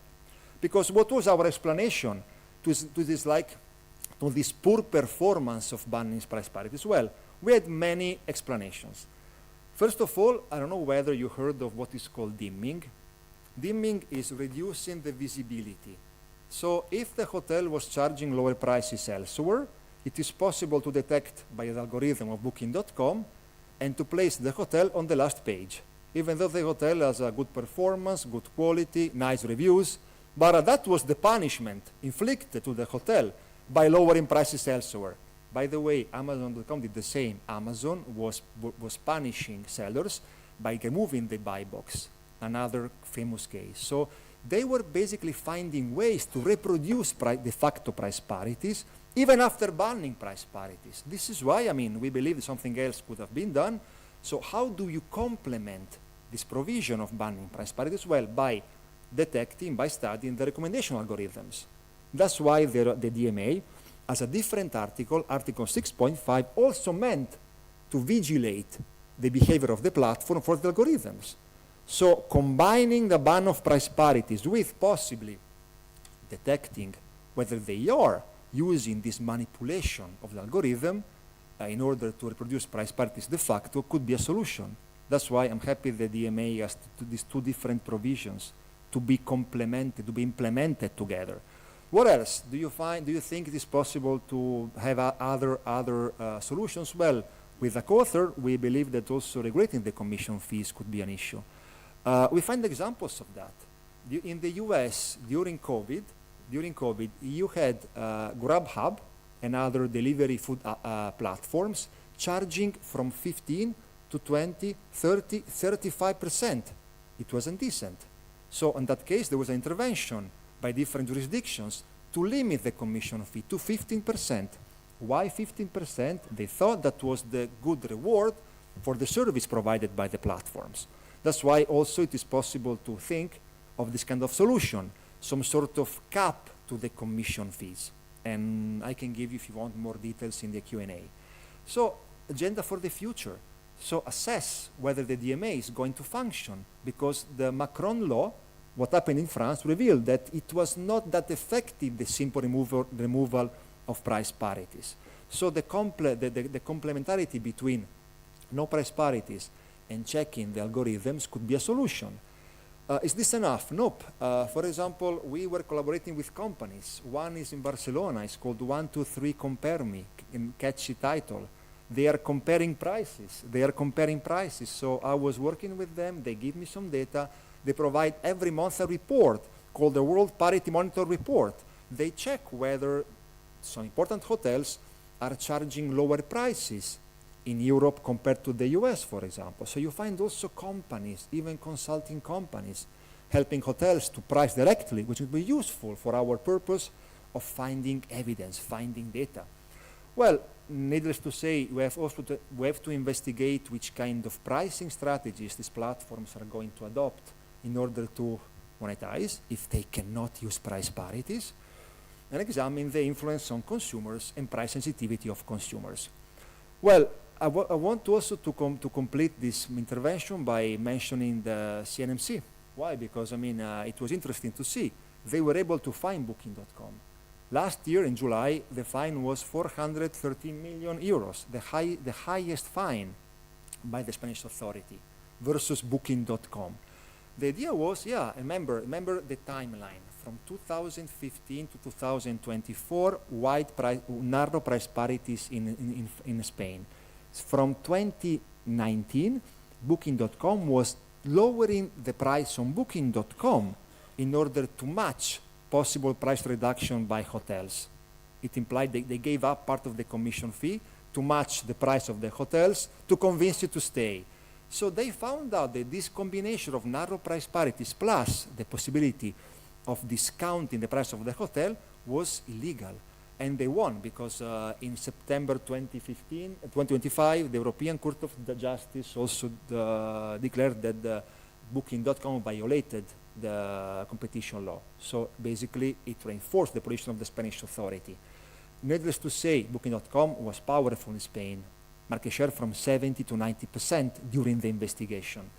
Because what was our explanation to this poor performance of banning price parities? Well, we had many explanations. First of all, I don't know whether you heard of what is called dimming. Dimming is reducing the visibility. So if the hotel was charging lower prices elsewhere, it is possible to detect by the algorithm of Booking.com and to place the hotel on the last page, even though the hotel has a good performance, good quality, nice reviews. But that was the punishment inflicted to the hotel by lowering prices elsewhere. By the way, Amazon.com did the same. Amazon was punishing sellers by removing the buy box, another famous case. So they were basically finding ways to reproduce de facto price parities even after banning price parities. This is why, we believe something else could have been done. So how do you complement this provision of banning price parities? Well, by detecting, by studying the recommendation algorithms. That's why the DMA, as a different article, Article 6.5, also meant to vigilate the behavior of the platform for the algorithms. So combining the ban of price parities with possibly detecting whether they are using this manipulation of the algorithm in order to reproduce price parities de facto could be a solution. That's why I'm happy the DMA has these two different provisions to be complemented, to be implemented together. What else do you think it is possible to have other solutions? Well, with a co-author, we believe that also regulating the commission fees could be an issue. We find examples of that. In the US, during COVID, you had Grubhub and other delivery food platforms charging from 15 to 20, 30, 35%. It wasn't decent. So in that case, there was an intervention by different jurisdictions to limit the commission fee to 15%. Why 15%? They thought that was the good reward for the service provided by the platforms. That's why also it is possible to think of this kind of solution, some sort of cap to the commission fees. And I can give you, if you want, more details in the Q&A. So, agenda for the future. So assess whether the DMA is going to function, because the Macron law, what happened in France, revealed that it was not that effective, the simple removal of price parities. So the complementarity between no price parities and checking the algorithms could be a solution. Is this enough? Nope. For example, we were collaborating with companies. One is in Barcelona. It's called 123 Compare Me, in catchy title. They are comparing prices. So I was working with them. They give me some data. They provide every month a report called the World Parity Monitor Report. They check whether some important hotels are charging lower prices in Europe compared to the US, for example. So you find also companies, even consulting companies, helping hotels to price directly, which would be useful for our purpose of finding evidence, finding data. Well, needless to say, we have to investigate which kind of pricing strategies these platforms are going to adopt in order to monetize if they cannot use price parities, and examine the influence on consumers and price sensitivity of consumers. Well, I want to also to complete this intervention by mentioning the CNMC. Why? Because, I mean, it was interesting to see. They were able to fine Booking.com. Last year, in July, the fine was 413 million euros, the highest fine by the Spanish authority versus Booking.com. The idea was, yeah, remember the timeline. From 2015 to 2024, narrow price parities in Spain. From 2019, Booking.com was lowering the price on Booking.com in order to match possible price reduction by hotels. It implied they gave up part of the commission fee to match the price of the hotels to convince you to stay. So they found out that this combination of narrow price parities plus the possibility of discounting the price of the hotel was illegal. And they won because in September 2025, the European Court of Justice also declared that Booking.com violated the competition law. So basically, it reinforced the position of the Spanish authority. Needless to say, Booking.com was powerful in Spain, market share from 70 to 90% during the investigation,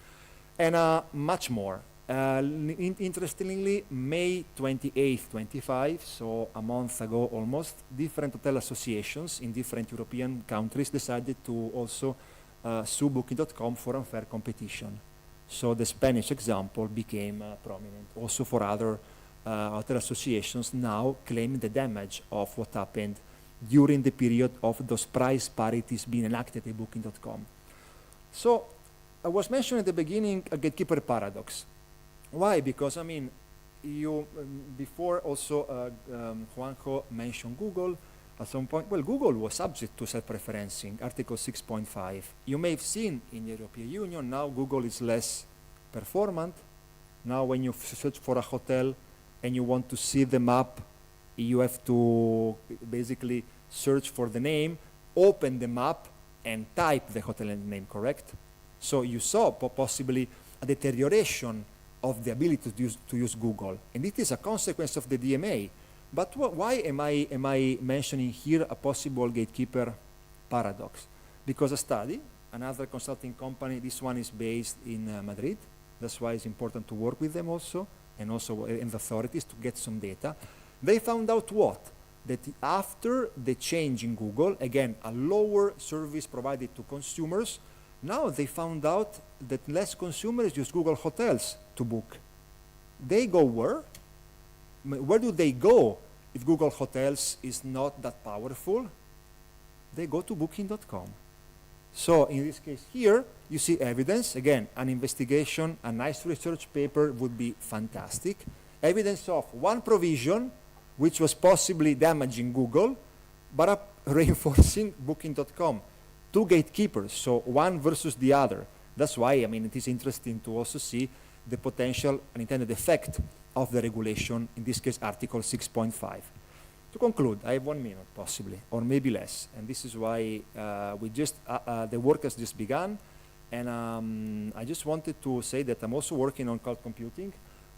and much more. Interestingly, May 28th, 25, so a month ago almost, different hotel associations in different European countries decided to also sue Booking.com for unfair competition. So the Spanish example became prominent. Also for other hotel associations now claim the damage of what happened during the period of those price parities being enacted at Booking.com. So I was mentioning at the beginning a gatekeeper paradox. Why? Because, I mean, you before also Juanjo mentioned Google at some point. Well, Google was subject to self-preferencing, Article 6.5. You may have seen in the European Union now Google is less performant. Now when you search for a hotel and you want to see the map, you have to basically search for the name, open the map, and type the hotel name, correct? So you saw possibly a deterioration of the ability to use Google, and it is a consequence of the DMA. But why am I mentioning here a possible gatekeeper paradox? Because a study, another consulting company, this one is based in Madrid, that's why it's important to work with them also, and also in the authorities to get some data. They found out what? That after the change in Google, again, a lower service provided to consumers, now they found out that less consumers use Google Hotels to book. They go where? Where do they go if Google Hotels is not that powerful? They go to Booking.com. So in this case here, you see evidence, again, an investigation, a nice research paper would be fantastic. Evidence of one provision which was possibly damaging Google, but reinforcing Booking.com. Two gatekeepers, so one versus the other. That's why, I mean, it is interesting to also see the potential unintended effect of the regulation, in this case, Article 6.5. To conclude, I have 1 minute, possibly, or maybe less, and this is why the work has just begun, and I just wanted to say that I'm also working on cloud computing.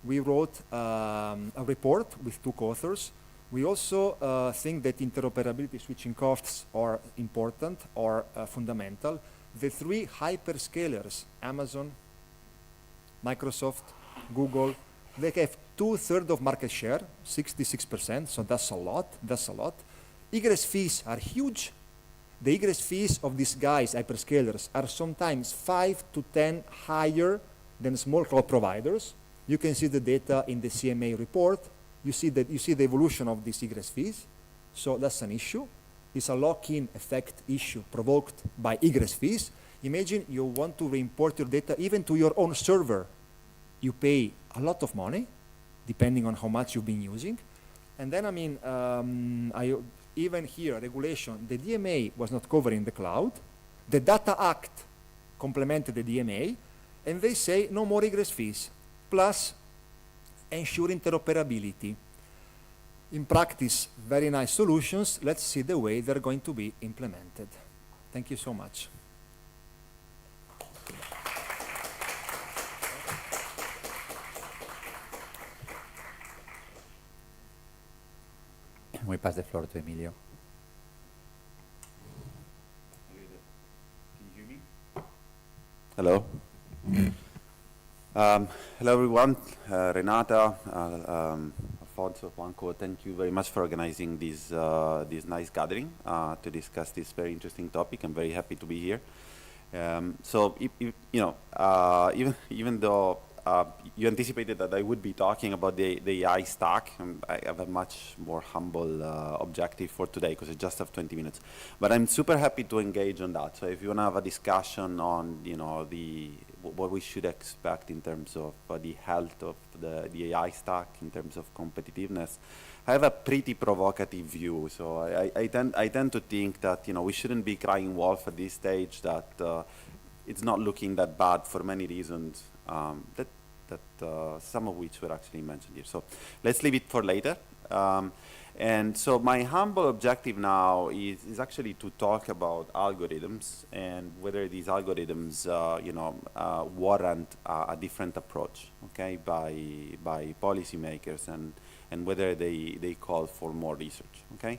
We wrote a report with 2 co-authors. We also think that interoperability switching costs are important or fundamental. The 3 hyperscalers, Amazon, Microsoft, Google, they have 2/3 of market share, 66%, so that's a lot. Egress fees are huge. The egress fees of these guys, hyperscalers, are sometimes 5 to 10 higher than small cloud providers. You can see the data in the CMA report. You see the evolution of these egress fees. So that's an issue. It's a lock-in effect issue provoked by egress fees. Imagine you want to re-import your data even to your own server. You pay a lot of money, depending on how much you've been using. And then, I mean, even here, regulation, the DMA was not covering the cloud. The Data Act complemented the DMA, and they say no more egress fees, plus ensure interoperability. In practice, very nice solutions. Let's see the way they're going to be implemented. Thank you so much. We pass the floor to Emilio. Hello. Hello, everyone. Renata, Alfonso, Juan, thank you very much for organizing this nice gathering to discuss this very interesting topic. I'm very happy to be here. So, even though you anticipated that I would be talking about the AI stack, I have a much more humble objective for today because I just have 20 minutes. But I'm super happy to engage on that. So if you want to have a discussion on, what we should expect in terms of the health of the AI stack, in terms of competitiveness, I have a pretty provocative view. So I tend to think that, we shouldn't be crying wolf at this stage, that it's not looking that bad for many reasons, some of which were actually mentioned here. So let's leave it for later. And so my humble objective now is actually to talk about algorithms and whether these algorithms, warrant a different approach, okay, by policymakers, and whether they call for more research, okay.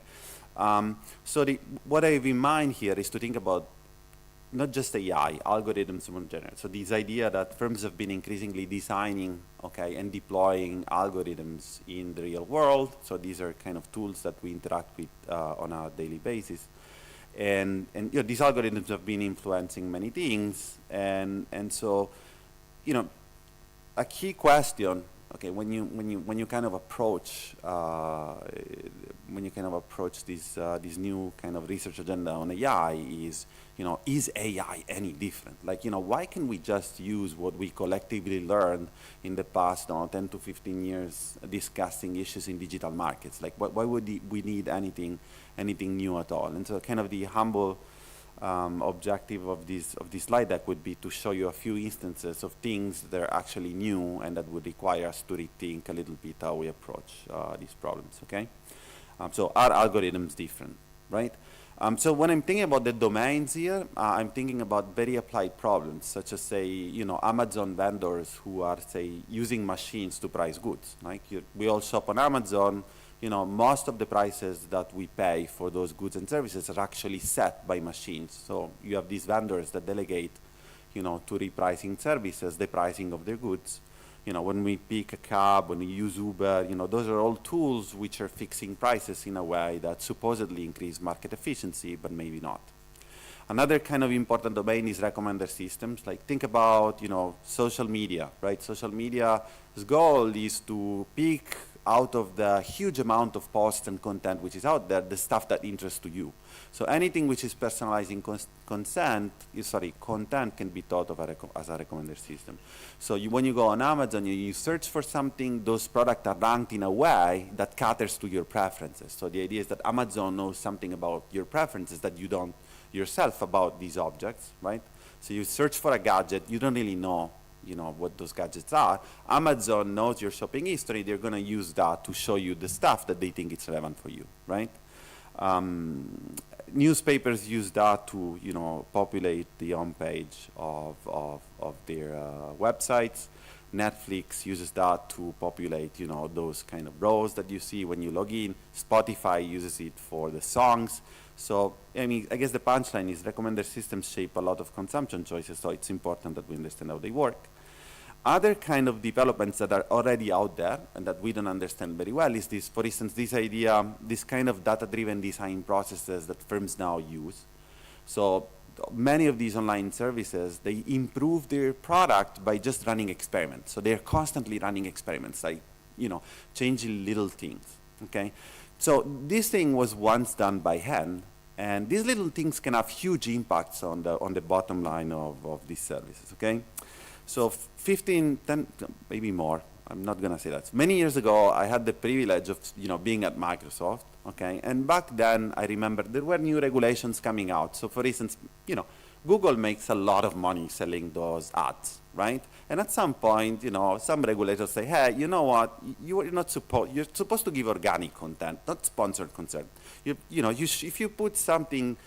So what I have in mind here is to think about not just AI, algorithms in general. So this idea that firms have been increasingly designing, okay, and deploying algorithms in the real world. So these are kind of tools that we interact with on a daily basis. And these algorithms have been influencing many things. And so, a key question, okay, when you kind of approach this new kind of research agenda on AI is AI any different? Like, why can we just use what we collectively learned in the past 10 to 15 years discussing issues in digital markets? Like, why would we need anything new at all? And so kind of the humble objective of this slide deck would be to show you a few instances of things that are actually new and that would require us to rethink a little bit how we approach these problems, okay? So are algorithms different, right? So when I'm thinking about the domains here, I'm thinking about very applied problems, such as, say, Amazon vendors who are, say, using machines to price goods. Like we all shop on Amazon. Most of the prices that we pay for those goods and services are actually set by machines. So you have these vendors that delegate, to repricing services, the pricing of their goods. When we pick a cab, when we use Uber, those are all tools which are fixing prices in a way that supposedly increase market efficiency, but maybe not. Another kind of important domain is recommender systems. Like think about, social media, right? Social media's goal is to pick out of the huge amount of posts and content which is out there, the stuff that interests to you. So anything which is personalizing content can be thought of as a recommender system. So when you go on Amazon, you search for something, those products are ranked in a way that caters to your preferences. So the idea is that Amazon knows something about your preferences that you don't yourself about these objects, right? So you search for a gadget, you don't really know what those gadgets are. Amazon knows your shopping history. They're going to use that to show you the stuff that they think is relevant for you, right? Newspapers use that to, populate the homepage of their websites. Netflix uses that to populate, those kind of rows that you see when you log in. Spotify uses it for the songs. So, I guess the punchline is recommender systems shape a lot of consumption choices, so it's important that we understand how they work. Other kind of developments that are already out there and that we don't understand very well is this, for instance, this idea, this kind of data-driven design processes that firms now use. So many of these online services, they improve their product by just running experiments. So they're constantly running experiments, like, changing little things, okay? So this thing was once done by hand, and these little things can have huge impacts on the bottom line of these services, okay? So 10, maybe more, I'm not gonna say that. Many years ago, I had the privilege of, being at Microsoft, okay? And back then, I remember there were new regulations coming out. So for instance, Google makes a lot of money selling those ads, right? And at some point, some regulators say, hey, you know what? You're supposed to give organic content, not sponsored content. If you put something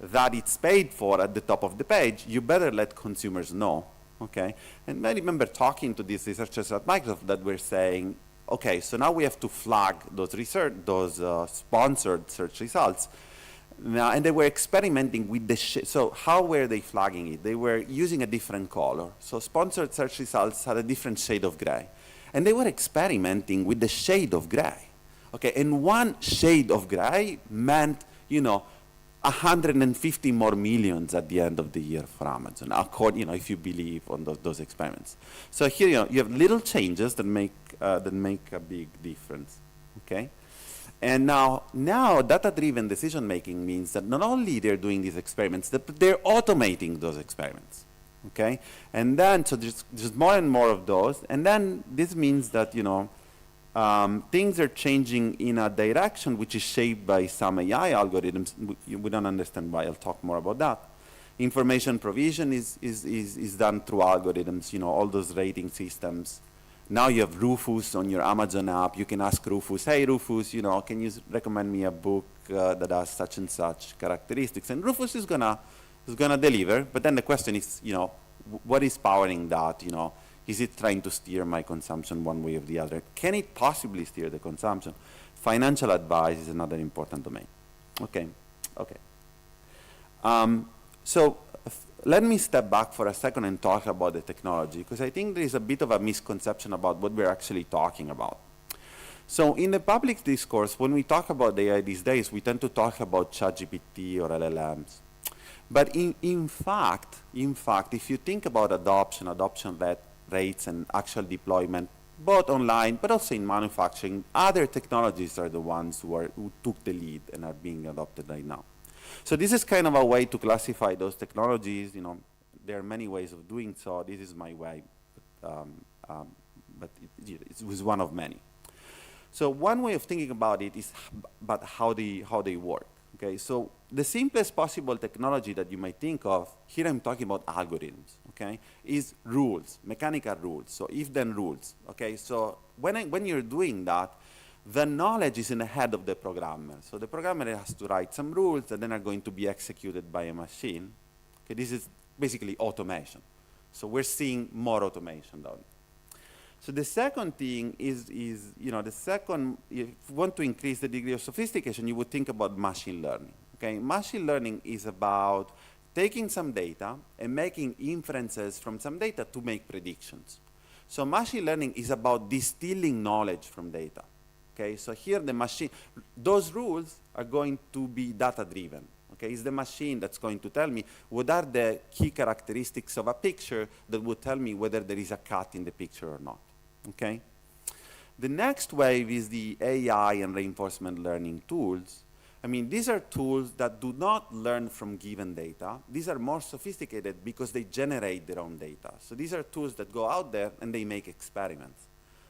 that it's paid for at the top of the page, you better let consumers know, okay? And I remember talking to these researchers at Microsoft that were saying, okay, so now we have to flag those sponsored search results. Now, and they were experimenting with the so how were they flagging it? They were using a different color. So sponsored search results had a different shade of gray. And they were experimenting with the shade of gray. Okay, and one shade of gray meant, 150 more millions at the end of the year for Amazon, according, if you believe on those experiments. So here, you have little changes that make a big difference. Okay. And now data-driven decision-making means that not only they're doing these experiments, but they're automating those experiments, okay? And then, so there's more and more of those, and then this means that, things are changing in a direction which is shaped by some AI algorithms. We don't understand why. I'll talk more about that. Information provision is done through algorithms, all those rating systems. Now you have Rufus on your Amazon app. You can ask Rufus, hey Rufus, can you recommend me a book that has such and such characteristics? And Rufus is gonna deliver. But then the question is, what is powering that? Is it trying to steer my consumption one way or the other? Can it possibly steer the consumption? Financial advice is another important domain. Okay. So let me step back for a second and talk about the technology, because I think there is a bit of a misconception about what we're actually talking about. So in the public discourse, when we talk about AI these days, we tend to talk about ChatGPT or LLMs. But in fact, if you think about adoption rates and actual deployment, both online, but also in manufacturing, other technologies are the ones who took the lead and are being adopted right now. So this is kind of a way to classify those technologies. There are many ways of doing so. This is my way, but it was one of many. So one way of thinking about it is about how they work. Okay, so the simplest possible technology that you might think of, here I'm talking about algorithms, okay, is rules, mechanical rules, so if-then rules, okay? So when you're doing that, the knowledge is in the head of the programmer. So the programmer has to write some rules that then are going to be executed by a machine. Okay, this is basically automation. So we're seeing more automation down. So the second thing is if you want to increase the degree of sophistication, you would think about machine learning. Okay, machine learning is about taking some data and making inferences from some data to make predictions. So machine learning is about distilling knowledge from data. Okay, so here those rules are going to be data-driven. Okay, it's the machine that's going to tell me what are the key characteristics of a picture that would tell me whether there is a cut in the picture or not. Okay? The next wave is the AI and reinforcement learning tools. I mean, these are tools that do not learn from given data. These are more sophisticated because they generate their own data. So these are tools that go out there and they make experiments.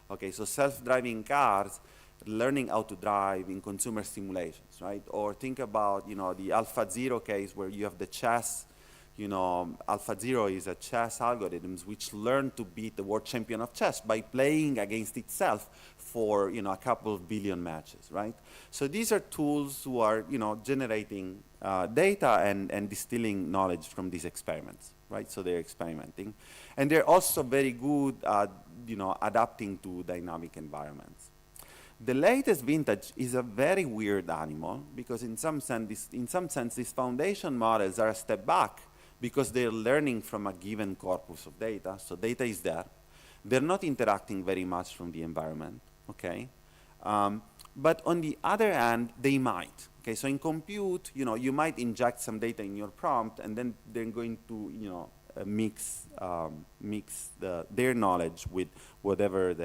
Okay, so self-driving cars, learning how to drive in consumer simulations, right? Or think about, the AlphaZero case where you have the chess. AlphaZero is a chess algorithms which learn to beat the world champion of chess by playing against itself for, a couple of billion matches, right? So these are tools who are, generating data and distilling knowledge from these experiments, right? So they're experimenting. And they're also very good at, adapting to dynamic environments. The latest vintage is a very weird animal because in some sense, these foundation models are a step back because they're learning from a given corpus of data. So data is there. They're not interacting very much from the environment, okay? But on the other hand, they might. Okay, so in compute, you might inject some data in your prompt and then they're going to, mix their knowledge with whatever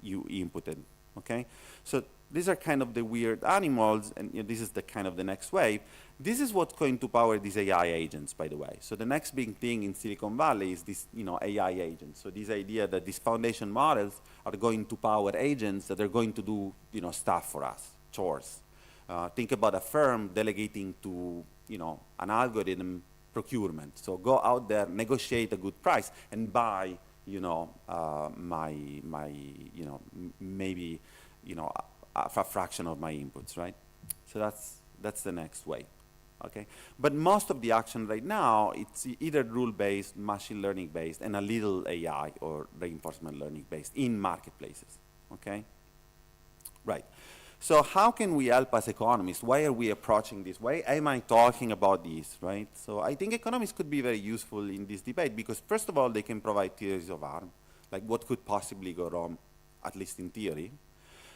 you inputted. Okay, so these are kind of the weird animals, and this is the kind of the next wave. This is what's going to power these AI agents, by the way. So the next big thing in Silicon Valley is this, AI agents. So this idea that these foundation models are going to power agents that are going to do, stuff for us, chores. Think about a firm delegating to, an algorithm procurement. So go out there, negotiate a good price, and buy. Maybe, a fraction of my inputs, right? So that's the next way, okay? But most of the action right now, it's either rule-based, machine learning-based, and a little AI or reinforcement learning-based in marketplaces, okay? Right. So how can we help as economists? Why are we approaching this? Why am I talking about this, right? So I think economists could be very useful in this debate because first of all, they can provide theories of harm, like what could possibly go wrong, at least in theory.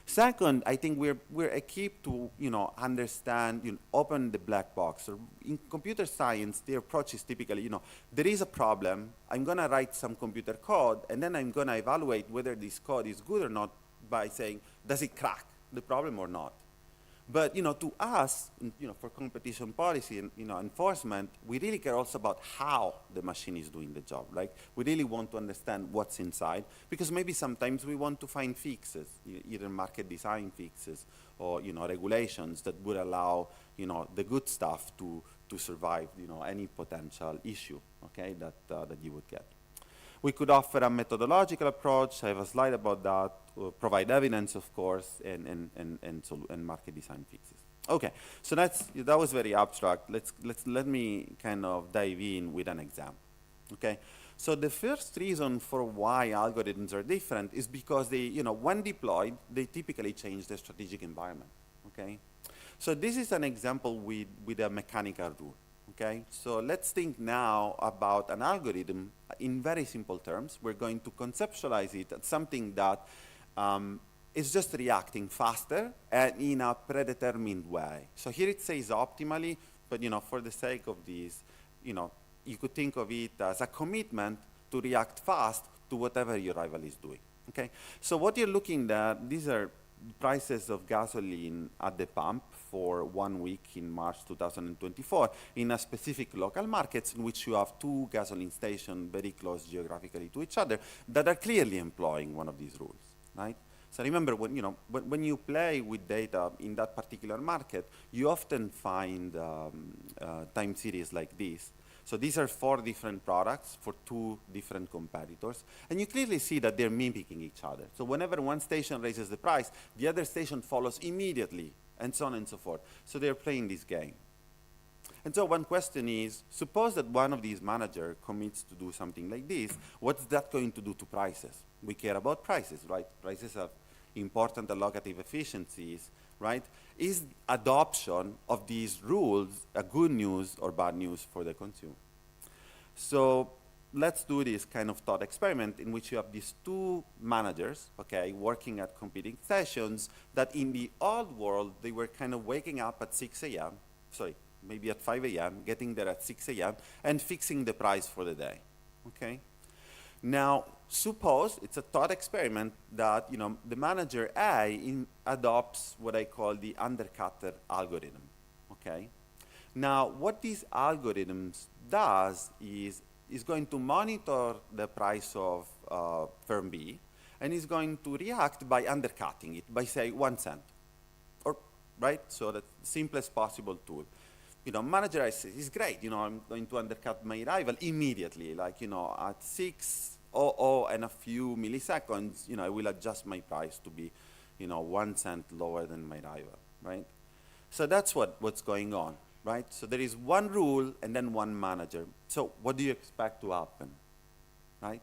Second, I think we're equipped to, understand, open the black box. So in computer science, the approach is typically, there is a problem, I'm gonna write some computer code, and then I'm gonna evaluate whether this code is good or not by saying, does it crack the problem or not? But, to us, for competition policy and, enforcement, we really care also about how the machine is doing the job. Like, we really want to understand what's inside, because maybe sometimes we want to find fixes, either market design fixes or, regulations that would allow, the good stuff to survive, any potential issue, okay, that you would get. We could offer a methodological approach. I have a slide about that. Provide evidence, of course, and market design fixes. Okay, so that was very abstract. Let me kind of dive in with an example. Okay, so the first reason for why algorithms are different is because they, when deployed, they typically change the strategic environment. Okay, so this is an example with a mechanical rule. Okay, so let's think now about an algorithm in very simple terms. We're going to conceptualize it as something that is just reacting faster and in a predetermined way. So here it says optimally, but for the sake of this, you could think of it as a commitment to react fast to whatever your rival is doing. Okay, so what you're looking at, these are prices of gasoline at the pump for 1 week in March 2024 in a specific local markets in which you have two gasoline stations very close geographically to each other that are clearly employing one of these rules, right? So remember, when you play with data in that particular market, you often find time series like this. So these are 4 different products for 2 different competitors. And you clearly see that they're mimicking each other. So whenever one station raises the price, the other station follows immediately, and so on and so forth. So they're playing this game. And so one question is, suppose that one of these managers commits to do something like this, what's that going to do to prices? We care about prices, right? Prices have important allocative efficiencies, right? Is adoption of these rules a good news or bad news for the consumer? So let's do this kind of thought experiment in which you have these 2 managers, okay, working at competing stations that in the old world, they were kind of waking up at 6 a.m., sorry, maybe at 5 a.m., getting there at 6 a.m., and fixing the price for the day, okay? Now, suppose it's a thought experiment that the manager A adopts what I call the undercutter algorithm. Okay. Now, what these algorithms does is going to monitor the price of firm B, and is going to react by undercutting it by say 1 cent, or right. So that's the simplest possible tool. Manager A says, it's great. I'm going to undercut my rival immediately, like at 6:00 and a few milliseconds, I will adjust my price to be, 1 cent lower than my rival, right? So that's what's going on, right? So there is one rule and then one manager. So what do you expect to happen, right?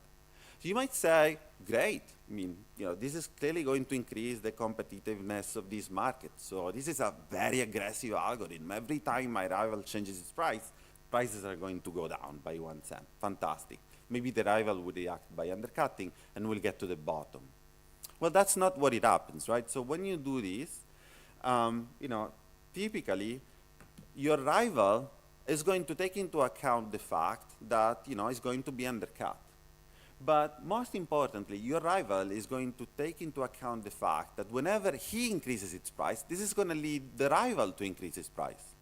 So you might say, great. I mean, this is clearly going to increase the competitiveness of this market. So this is a very aggressive algorithm. Every time my rival changes its price, prices are going to go down by 1 cent. Fantastic. Maybe the rival would react by undercutting, and we'll get to the bottom. Well, that's not what it happens, right? So when you do this, typically, your rival is going to take into account the fact that, it's going to be undercut. But most importantly, your rival is going to take into account the fact that whenever he increases its price, this is going to lead the rival to increase its price.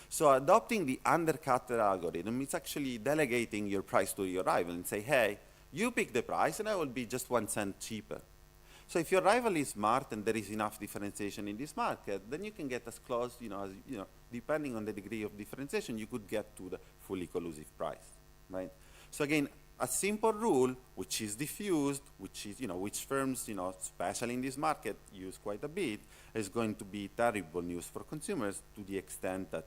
So adopting the undercutter algorithm is actually delegating your price to your rival and say, hey, you pick the price and I will be just 1 cent cheaper. So if your rival is smart and there is enough differentiation in this market, then you can get as close, as, depending on the degree of differentiation, you could get to the fully collusive price, right? So again, a simple rule, which is diffused, which is, which firms, especially in this market, use quite a bit, is going to be terrible news for consumers to the extent that,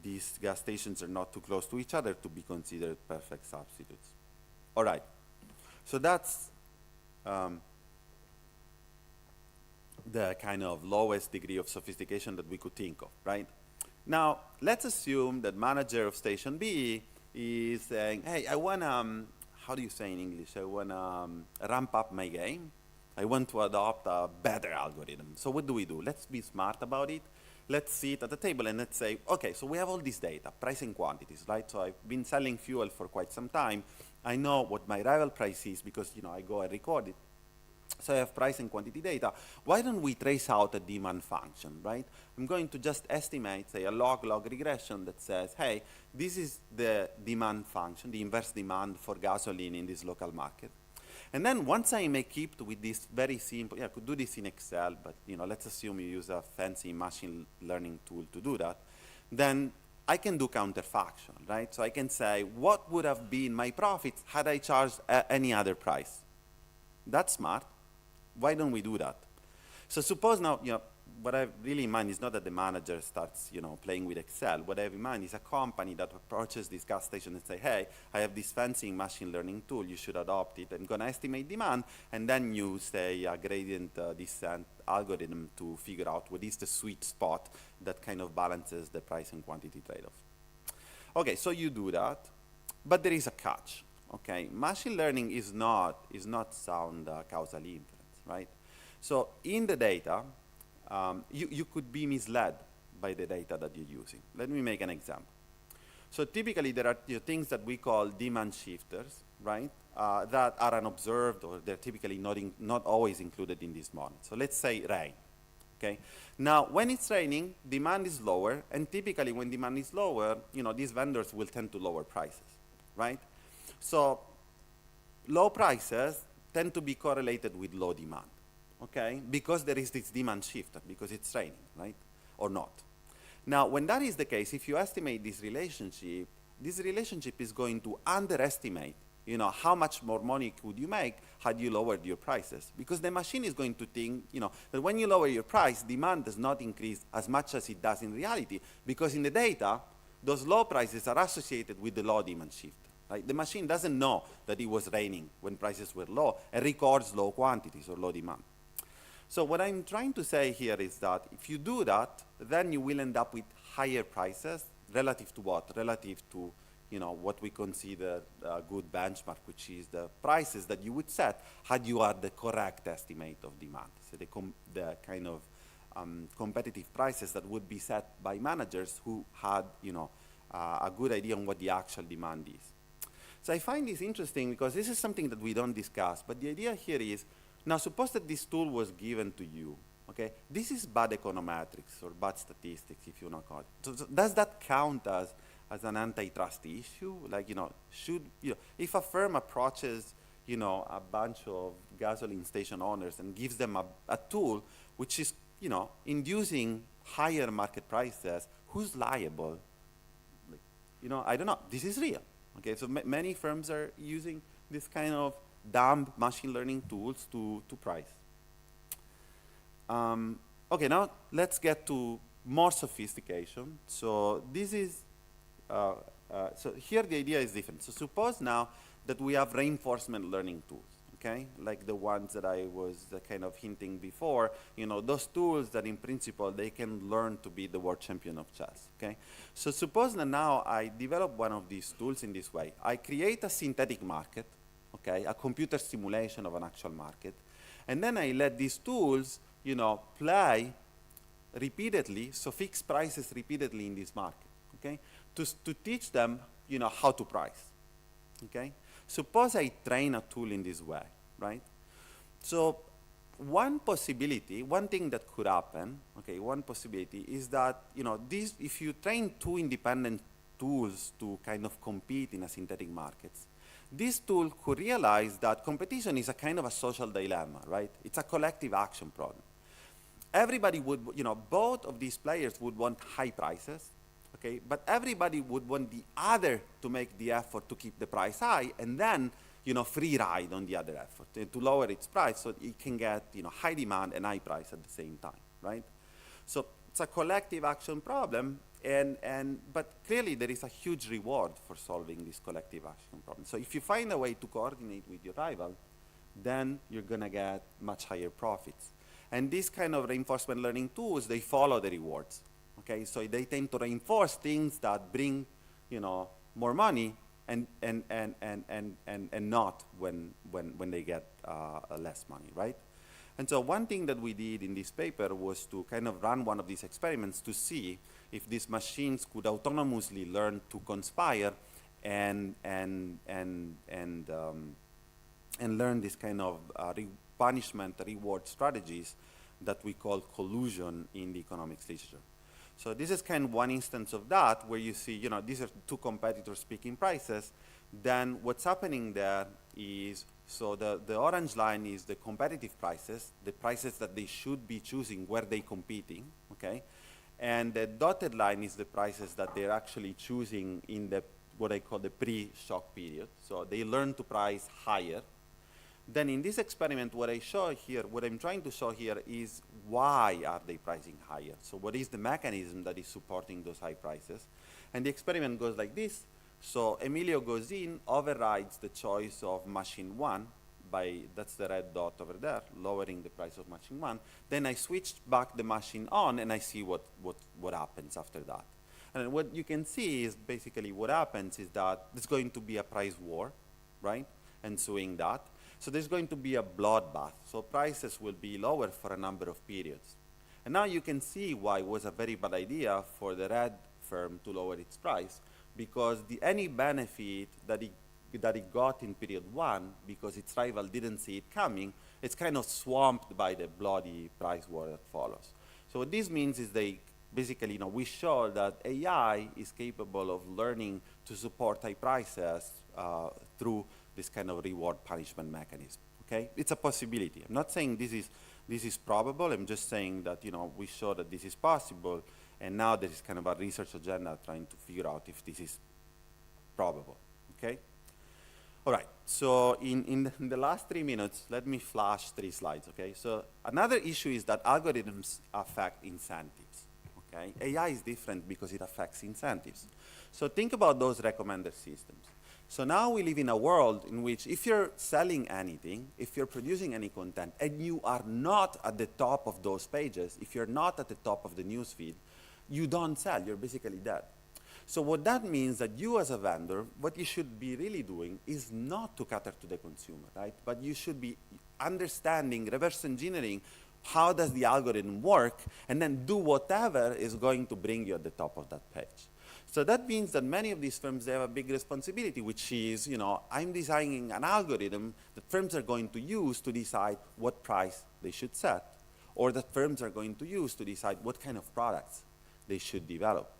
these gas stations are not too close to each other to be considered perfect substitutes. All right. So that's the kind of lowest degree of sophistication that we could think of, right? Now, let's assume that manager of station B is saying, hey, I want to, how do you say in English? I want to ramp up my game. I want to adopt a better algorithm. So what do we do? Let's be smart about it. Let's sit at the table and let's say, okay, so we have all this data, price and quantities, right? So I've been selling fuel for quite some time. I know what my rival price is because, I go and record it. So I have price and quantity data. Why don't we trace out a demand function, right? I'm going to just estimate, say, a log-log regression that says, hey, this is the demand function, the inverse demand for gasoline in this local market. And then once I make it with this very simple, I could do this in Excel, but let's assume you use a fancy machine learning tool to do that, then I can do counterfaction, right? So I can say, what would have been my profits had I charged any other price? That's smart. Why don't we do that? So suppose now, what I have really in mind is not that the manager starts, playing with Excel. What I have in mind is a company that approaches this gas station and say, hey, I have this fancy machine learning tool, you should adopt it. I'm going to estimate demand, and then you say a gradient descent algorithm to figure out what is the sweet spot that kind of balances the price and quantity trade-off. Okay, so you do that, but there is a catch. Okay, machine learning is not sound causal inference, right? So in the data, you could be misled by the data that you're using. Let me make an example. So typically there are things that we call demand shifters, right? That are unobserved, or they're typically not always included in this model. So let's say rain. Okay. Now, when it's raining, demand is lower, and typically when demand is lower, these vendors will tend to lower prices, right? So low prices tend to be correlated with low demand, okay? Because there is this demand shifter, because it's raining, right? Or not. Now, when that is the case, if you estimate this relationship is going to underestimate, how much more money could you make had you lowered your prices? Because the machine is going to think, that when you lower your price, demand does not increase as much as it does in reality, because in the data, those low prices are associated with the low demand shifter. Right? The machine doesn't know that it was raining when prices were low and records low quantities or low demand. So what I'm trying to say here is that if you do that, then you will end up with higher prices relative to what? Relative to what we consider a good benchmark, which is the prices that you would set had you had the correct estimate of demand. So the kind of competitive prices that would be set by managers who had a good idea on what the actual demand is. So I find this interesting because this is something that we don't discuss, but the idea here is, now suppose that this tool was given to you, okay? This is bad econometrics or bad statistics, if you want to call it. So does that count as an antitrust issue? Like, if a firm approaches, a bunch of gasoline station owners and gives them a tool which is, inducing higher market prices, who's liable? Like, I don't know. This is real. Okay, so many firms are using this kind of dumb machine learning tools to price. Okay, now let's get to more sophistication. So this is, so here the idea is different. So suppose now that we have reinforcement learning tools, okay? Like the ones that I was kind of hinting before, those tools that in principle, they can learn to be the world champion of chess, okay? So suppose that now I develop one of these tools in this way. I create a synthetic market, okay? A computer simulation of an actual market. And then I let these tools, play repeatedly, so fix prices repeatedly in this market, okay? To teach them, how to price, okay? Suppose I train a tool in this way, right? So one possibility, one thing that could happen, okay, one possibility is that, if you train two independent tools to kind of compete in a synthetic markets, this tool could realize that competition is a kind of a social dilemma, right? It's a collective action problem. Everybody would, both of these players would want high prices, okay? But everybody would want the other to make the effort to keep the price high, and then, free ride on the other effort to lower its price so it can get, high demand and high price at the same time, right? So it's a collective action problem, but clearly there is a huge reward for solving this collective action problem. So if you find a way to coordinate with your rival, then you're gonna get much higher profits. And these kind of reinforcement learning tools, they follow the rewards. Okay, so they tend to reinforce things that bring, more money, and not when they get less money, right? And so one thing that we did in this paper was to kind of run one of these experiments to see if these machines could autonomously learn to conspire and learn this kind of punishment reward strategies that we call collusion in the economics literature. So this is kind of one instance of that, where you see, these are two competitors picking prices. Then what's happening there is, so the orange line is the competitive prices, the prices that they should be choosing where they're competing, okay? And the dotted line is the prices that they're actually choosing in the, what I call the pre-shock period. So they learn to price higher. Then in this experiment, what I'm trying to show here is why are they pricing higher? So what is the mechanism that is supporting those high prices? And the experiment goes like this. So Emilio goes in, overrides the choice of machine 1 by, that's the red dot over there, lowering the price of machine 1. Then I switched back the machine on, and I see what happens after that. And what you can see is basically what happens is that there's going to be a price war, right? Ensuing that. So there's going to be a bloodbath. So prices will be lower for a number of periods. And now you can see why it was a very bad idea for the red firm to lower its price, because any benefit that it got in period 1, because its rival didn't see it coming, it's kind of swamped by the bloody price war that follows. So what this means is basically, we show that AI is capable of learning to support high prices through this kind of reward punishment mechanism. Okay, it's a possibility. I'm not saying this is probable. I'm just saying that we show that this is possible, and now there is kind of a research agenda trying to figure out if this is probable. Okay. All right. So in the last 3 minutes, let me flash 3 slides. Okay. So another issue is that algorithms affect incentives. Okay. AI is different because it affects incentives. So think about those recommender systems. So now we live in a world in which if you're selling anything, if you're producing any content, and you are not at the top of those pages, if you're not at the top of the newsfeed, you don't sell, you're basically dead. So what that means that you as a vendor, what you should be really doing is not to cater to the consumer, right? But you should be understanding, reverse engineering, how does the algorithm work, and then do whatever is going to bring you at the top of that page. So that means that many of these firms, they have a big responsibility, which is, I'm designing an algorithm that firms are going to use to decide what price they should set, or that firms are going to use to decide what kind of products they should develop,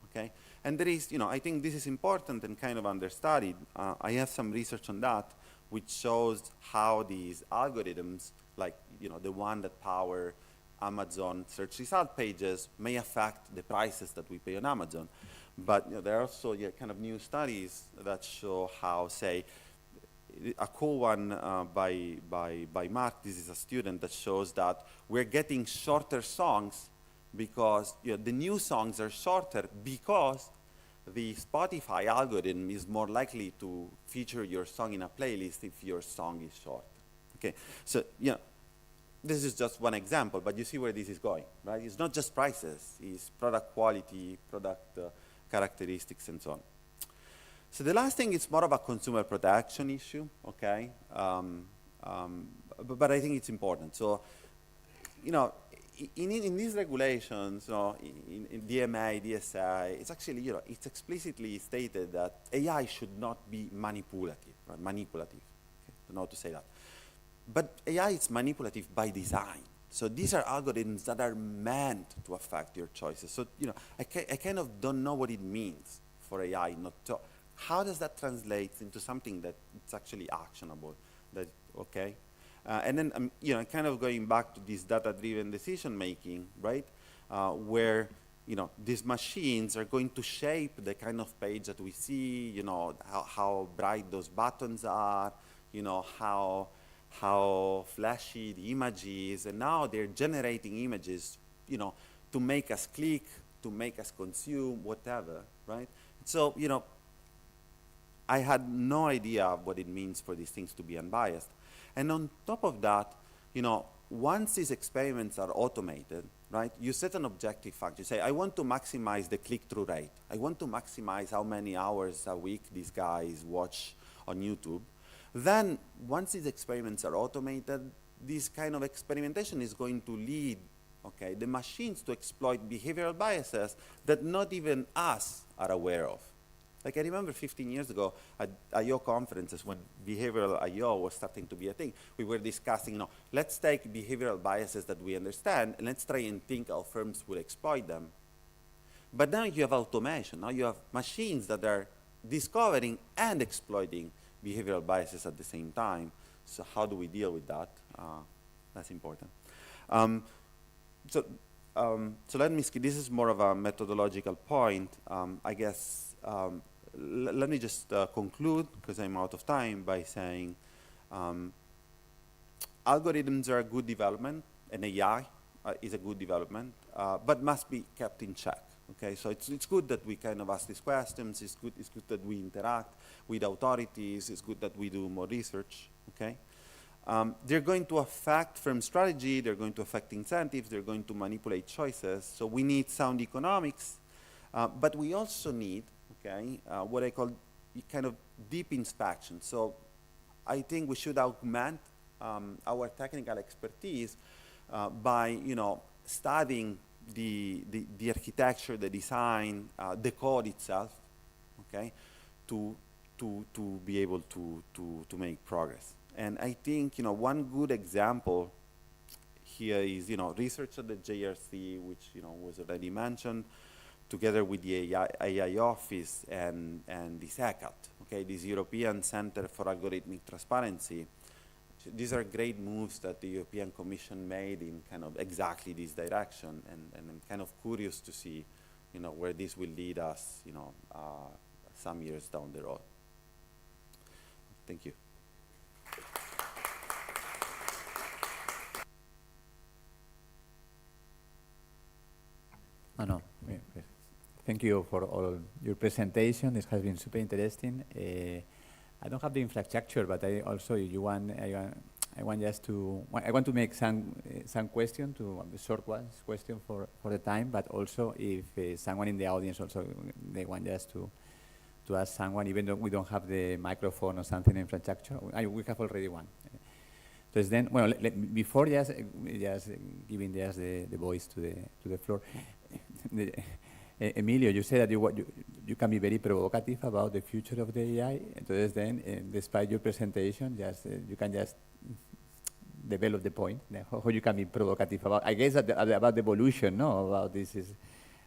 okay? And there is, I think this is important and kind of understudied. I have some research on that, which shows how these algorithms, like, the one that power Amazon search result pages, may affect the prices that we pay on Amazon. But there are also kind of new studies that show how, say, a cool one by Mark, this is a student, that shows that we're getting shorter songs because the new songs are shorter because the Spotify algorithm is more likely to feature your song in a playlist if your song is short. Okay, so this is just one example, but you see where this is going, right? It's not just prices, it's product quality, product characteristics, and so on. So the last thing is more of a consumer protection issue, okay? But I think it's important. So, in these regulations, in DMA, DSA, it's actually, it's explicitly stated that AI should not be manipulative, right? Manipulative. Okay? I don't know how to say that. But AI is manipulative by design. So these are algorithms that are meant to affect your choices. So, I kind of don't know what it means for AI not to. How does that translate into something that it's actually actionable? That, okay? And then, kind of going back to this data-driven decision-making, right? Where, these machines are going to shape the kind of page that we see, how bright those buttons are, how flashy the image is, and now they're generating images, to make us click, to make us consume, whatever, right? So, I had no idea what it means for these things to be unbiased. And on top of that, once these experiments are automated, right, you set an objective function. You say, I want to maximize the click-through rate. I want to maximize how many hours a week these guys watch on YouTube. Then, once these experiments are automated, this kind of experimentation is going to lead, okay, the machines to exploit behavioral biases that not even us are aware of. Like I remember 15 years ago at I/O conferences when behavioral I/O was starting to be a thing, we were discussing, let's take behavioral biases that we understand and let's try and think how firms will exploit them. But now you have automation. Now you have machines that are discovering and exploiting behavioral biases at the same time. So how do we deal with that? That's important. So let me skip. This is more of a methodological point. I guess let me just conclude, because I'm out of time, by saying algorithms are a good development, and AI is a good development, but must be kept in check. Okay, so it's good that we kind of ask these questions. It's good that we interact with authorities. It's good that we do more research. Okay. They're going to affect firm strategy, they're going to affect incentives, they're going to manipulate choices. So we need sound economics, but we also need, okay, what I call kind of deep inspection. So I think we should augment our technical expertise by, studying the architecture, the design, the code itself, okay, to be able to make progress. And I think, one good example here is, research at the JRC, which, was already mentioned, together with the AI office and the SECAT, okay, this European Center for Algorithmic Transparency. These are great moves that the European Commission made in kind of exactly this direction, and I'm kind of curious to see, where this will lead us, some years down the road. Thank you. No. Thank you for all your presentation. This has been super interesting. I don't have the infrastructure, but I also, if you want, I want to make some question, short question for the time, but also if someone in the audience also they want just to ask someone, even though we don't have the microphone or something in infrastructure, we have already one. So then, well, before just giving just the voice to the floor. Emilio, you said that you can be very provocative about the future of the AI. Entonces then, despite your presentation, you can just develop the point, how you can be provocative about, I guess, about the evolution, no? About this is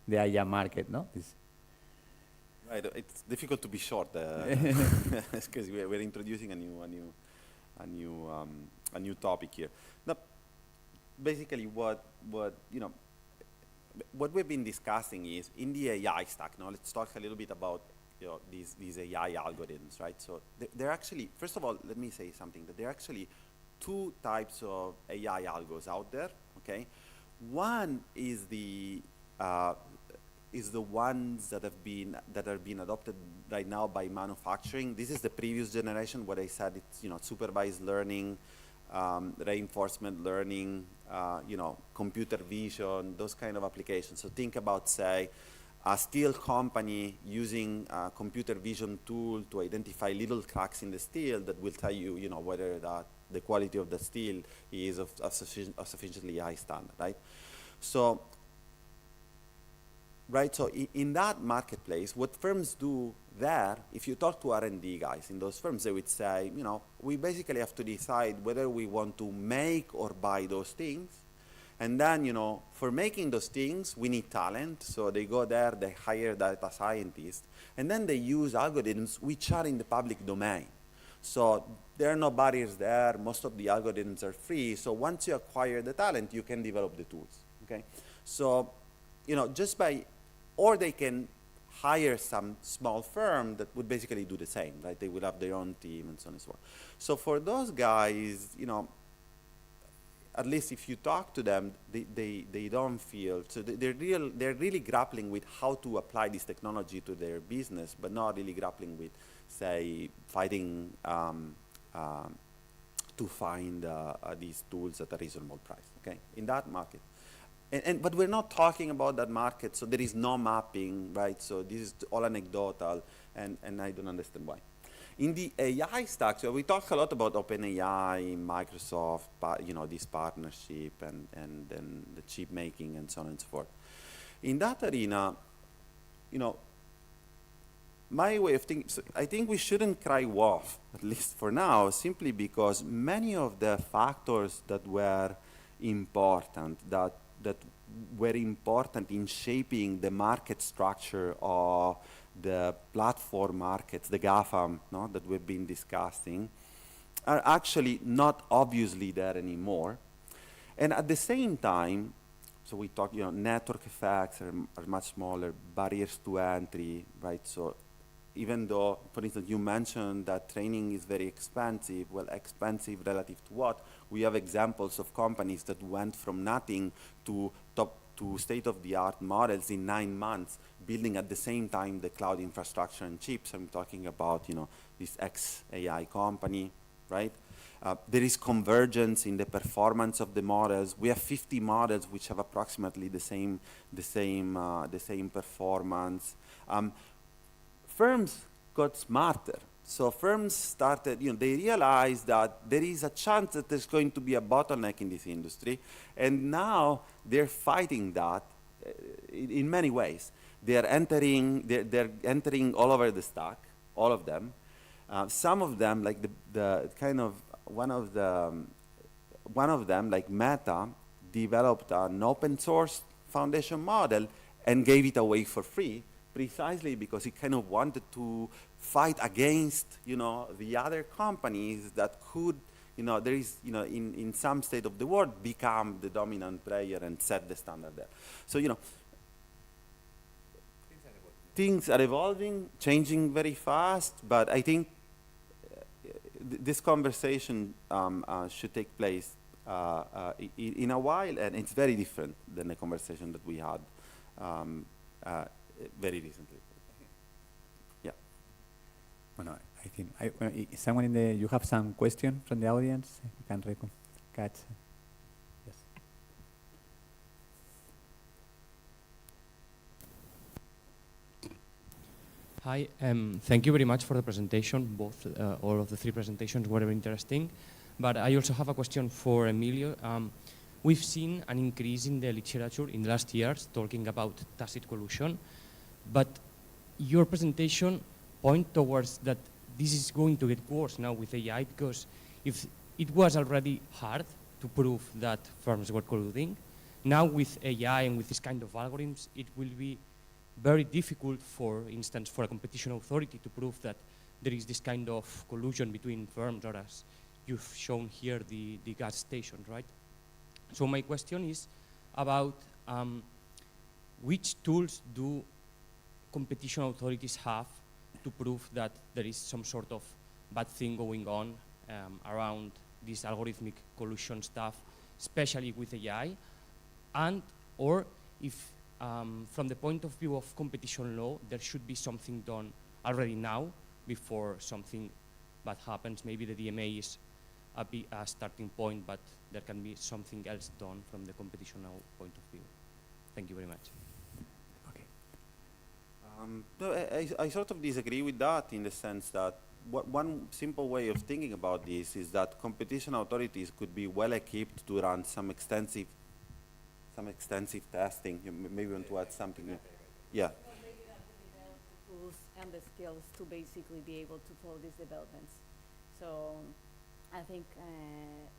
the AI market, no? Right, it's difficult to be short, because we're introducing a new topic here. Now, basically, what we've been discussing is in the AI stack. Now let's talk a little bit about these AI algorithms, right? So they're actually, first of all, let me say something, that there are actually two types of AI algos out there. Okay, one is the ones that are being adopted right now by manufacturing. This is the previous generation, what I said, it's supervised learning, reinforcement learning, computer vision, those kind of applications. So think about, say, a steel company using a computer vision tool to identify little cracks in the steel that will tell you, whether the quality of the steel is of sufficiently high standard, right? So, in that marketplace, what firms do there, if you talk to R&D guys in those firms, they would say, we basically have to decide whether we want to make or buy those things. And then, for making those things, we need talent. So they go there, they hire data scientists, and then they use algorithms which are in the public domain. So there are no barriers there. Most of the algorithms are free. So once you acquire the talent, you can develop the tools, okay? So, or they can hire some small firm that would basically do the same, right? They will have their own team and so on and so forth. So for those guys, at least if you talk to them, they don't feel, so they're really grappling with how to apply this technology to their business, but not really grappling with, say, fighting to find these tools at a reasonable price, okay, in that market. But we're not talking about that market, so there is no mapping, right? So this is all anecdotal, and I don't understand why. In the AI stack, so we talk a lot about OpenAI, Microsoft, this partnership, and then the chip making, and so on and so forth. In that arena, my way of thinking, so I think we shouldn't cry wolf, at least for now, simply because many of the factors that were important, that were important in shaping the market structure of the platform markets, the GAFAM, that we've been discussing, are actually not obviously there anymore. And at the same time, so we talk, network effects are much smaller, barriers to entry, right? So even though, for instance, you mentioned that training is very expensive, well, expensive relative to what? We have examples of companies that went from nothing to state-of-the-art models in 9 months, building at the same time the cloud infrastructure and chips. I'm talking about, this ex-AI company, right? There is convergence in the performance of the models. We have 50 models which have approximately the same performance. Firms got smarter. So firms started, they realized that there is a chance that there's going to be a bottleneck in this industry, and now they're fighting that in many ways. They're entering all over the stack, all of them. Some of them, like one of them, like Meta, developed an open source foundation model and gave it away for free, precisely because it kind of wanted to fight against, the other companies that could, in some state of the world, become the dominant player and set the standard there. So, things are evolving, changing very fast, but I think this conversation should take place in a while, and it's very different than the conversation that we had very recently. Yeah. Bueno, I think someone you have some question from the audience? You can catch. Yes. Hi, thank you very much for the presentation. All of the 3 presentations were very interesting. But I also have a question for Emilio. We've seen an increase in the literature in the last years talking about tacit collusion, but your presentation points towards that this is going to get worse now with AI, because if it was already hard to prove that firms were colluding, now with AI and with this kind of algorithms, it will be very difficult, for instance, for a competition authority to prove that there is this kind of collusion between firms, or as you've shown here, the gas stations, right? So my question is about which tools do competition authorities have to prove that there is some sort of bad thing going on around this algorithmic collusion stuff, especially with AI, and or if from the point of view of competition law, there should be something done already now before something bad happens. Maybe the DMA is a starting point, but there can be something else done from the competition law point of view. Thank you very much. Okay. No, I sort of disagree with that, in the sense that one simple way of thinking about this is that competition authorities could be well equipped to run some extensive testing. You maybe want to add something. Yeah. Well, maybe that would develop the tools and the skills to basically be able to follow these developments. So I think,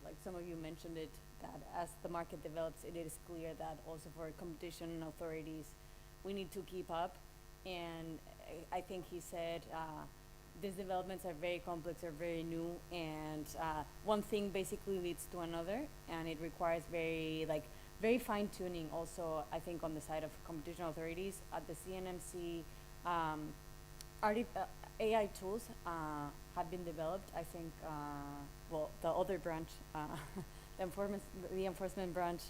like some of you mentioned it, that as the market develops, it is clear that also for competition authorities, we need to keep up. And I think he said these developments are very complex, are very new, and one thing basically leads to another, and it requires very fine-tuning also, I think, on the side of competition authorities. At the CNMC, AI tools have been developed. I think, well, the other branch, the enforcement branch,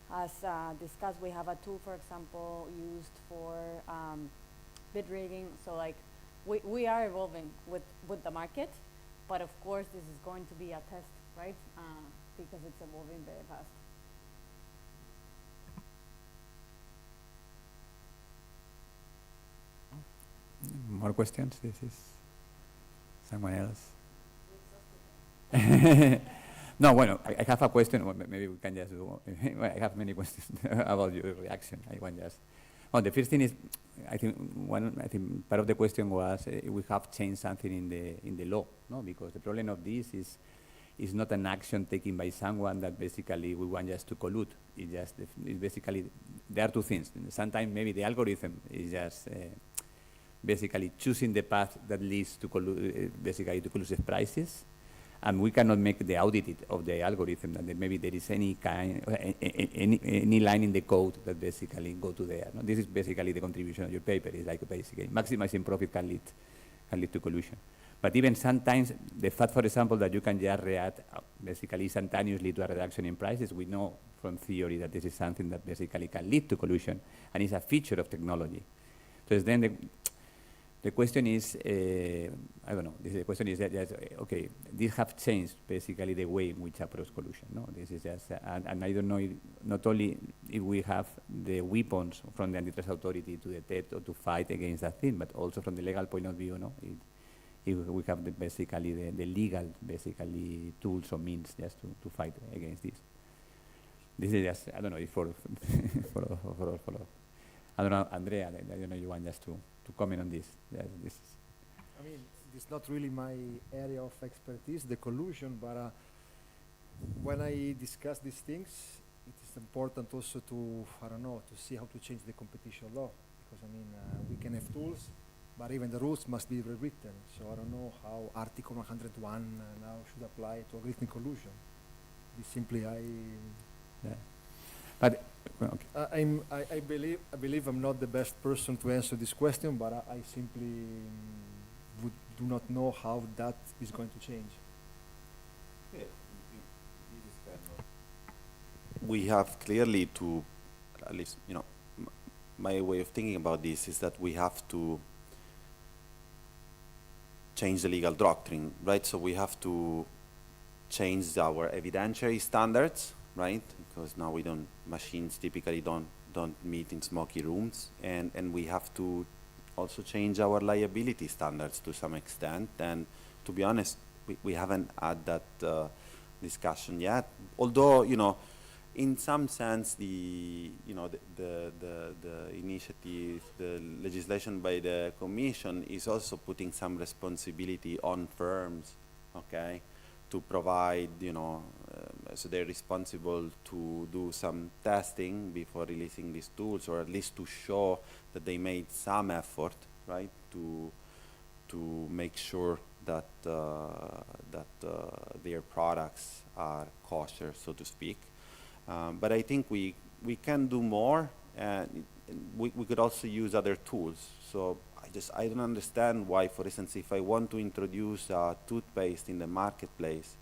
has discussed. We have a tool, for example, used for bid rigging. So like, we are evolving with the market, But of course, this is going to be a test, right? Because it's evolving very fast. More questions? This is someone else. No, bueno, I have a question. Well, maybe we can just do. Well, I have many questions about your reaction. I want just. Well, the first thing is, I think part of the question was we have changed something in the law, no? Because the problem of this is not an action taken by someone that basically we want just to collude. It's basically there are two things. Sometimes maybe the algorithm is just basically choosing the path that leads to basically to collusive prices, and we cannot make the audit of the algorithm that maybe there is any line in the code that basically go to there. No? This is basically the contribution of your paper. Is like basically maximizing profit can lead to collusion. But even sometimes the fact, for example, that you can just react basically instantaneously to a reduction in prices, we know from theory that this is something that basically can lead to collusion, and it's a feature of technology. So then the question is, I don't know, the question is that, okay, these have changed basically the way in which approach collusion, no? This is just, and I don't know, not only if we have the weapons from the antitrust authority to detect or to fight against that thing, but also from the legal point of view, no? If we have basically the legal basically tools or means just to fight against this. This is just, I don't know, if for I don't know, Andrea, I don't know, you want just to comment on this. This is I mean, it's not really my area of expertise, the collusion, but when I discuss these things, it is important also to, I don't know, to see how to change the competition law. Because, I mean, we can have tools, but even the rules must be rewritten. So I don't know how Article 101 now should apply to algorithmic collusion. This simply yeah. But okay. I believe I'm not the best person to answer this question, but I simply do not know how that is going to change. We have clearly to, at least, you know, my way of thinking about this is that we have to change the legal doctrine, right? So we have to change our evidentiary standards, right? Because now machines typically don't meet in smoky rooms, and we have to also change our liability standards to some extent. And to be honest, we haven't had that discussion yet. Although, you know, in some sense, the initiative, the legislation by the Commission is also putting some responsibility on firms, okay, to provide, you know, so they're responsible to do some testing before releasing these tools, or at least to show that they made some effort, right, to make sure that their products are kosher, so to speak. But I think we can do more, and we could also use other tools. So I don't understand why, for instance, if I want to introduce a toothpaste in the marketplace,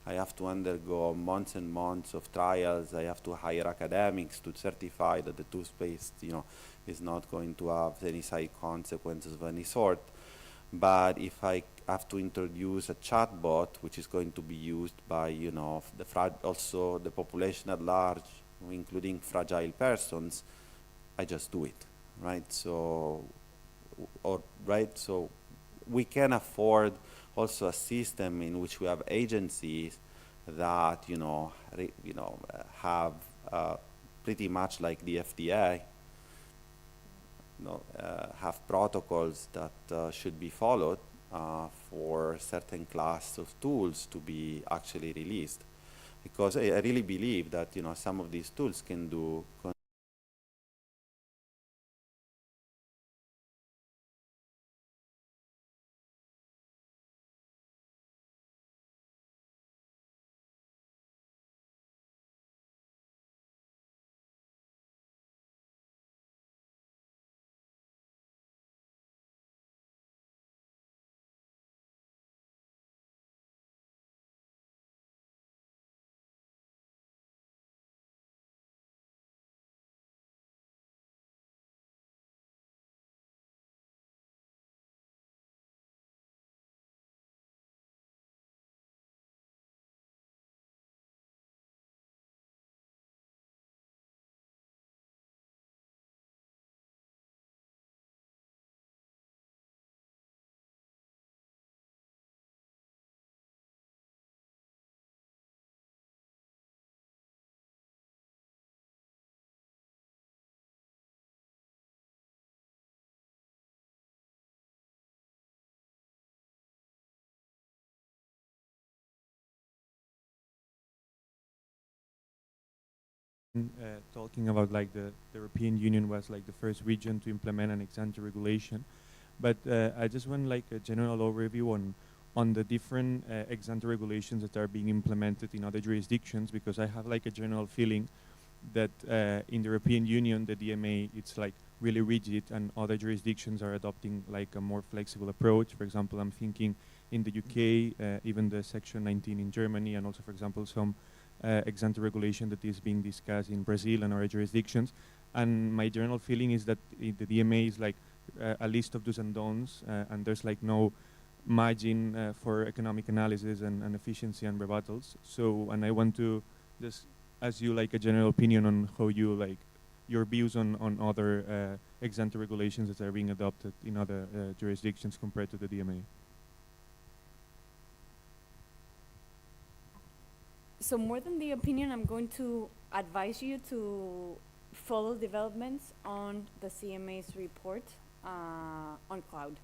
I have to undergo months and months of trials. I have to hire academics to certify that the toothpaste, you know, is not going to have any side consequences of any sort. But if I have to introduce a chatbot, which is going to be used by, you know, also the population at large, including fragile persons, I just do it, right? So we can afford also a system in which we have agencies that, you know, have pretty much like the FDA, have protocols that should be followed for certain class of tools to be actually released. Because I really believe that, you know, some of these tools can do talking about like the European Union was like the first region to implement an ex-ante regulation, but I just want like a general overview on the different ex-ante regulations that are being implemented in other jurisdictions, because I have like a general feeling that in the European Union the DMA it's like really rigid, and other jurisdictions are adopting like a more flexible approach. For example, I'm thinking in the UK, even the Section 19 in Germany, and also, for example, some ex-ante regulation that is being discussed in Brazil and other jurisdictions. And my general feeling is that the DMA is like a list of do's and don'ts, and there's like no margin for economic analysis and efficiency and rebuttals. So, and I want to just ask you like a general opinion on how you like your views on other ex-ante regulations that are being adopted in other jurisdictions compared to the DMA. So more than the opinion, I'm going to advise you to follow developments on the CMA's report on cloud.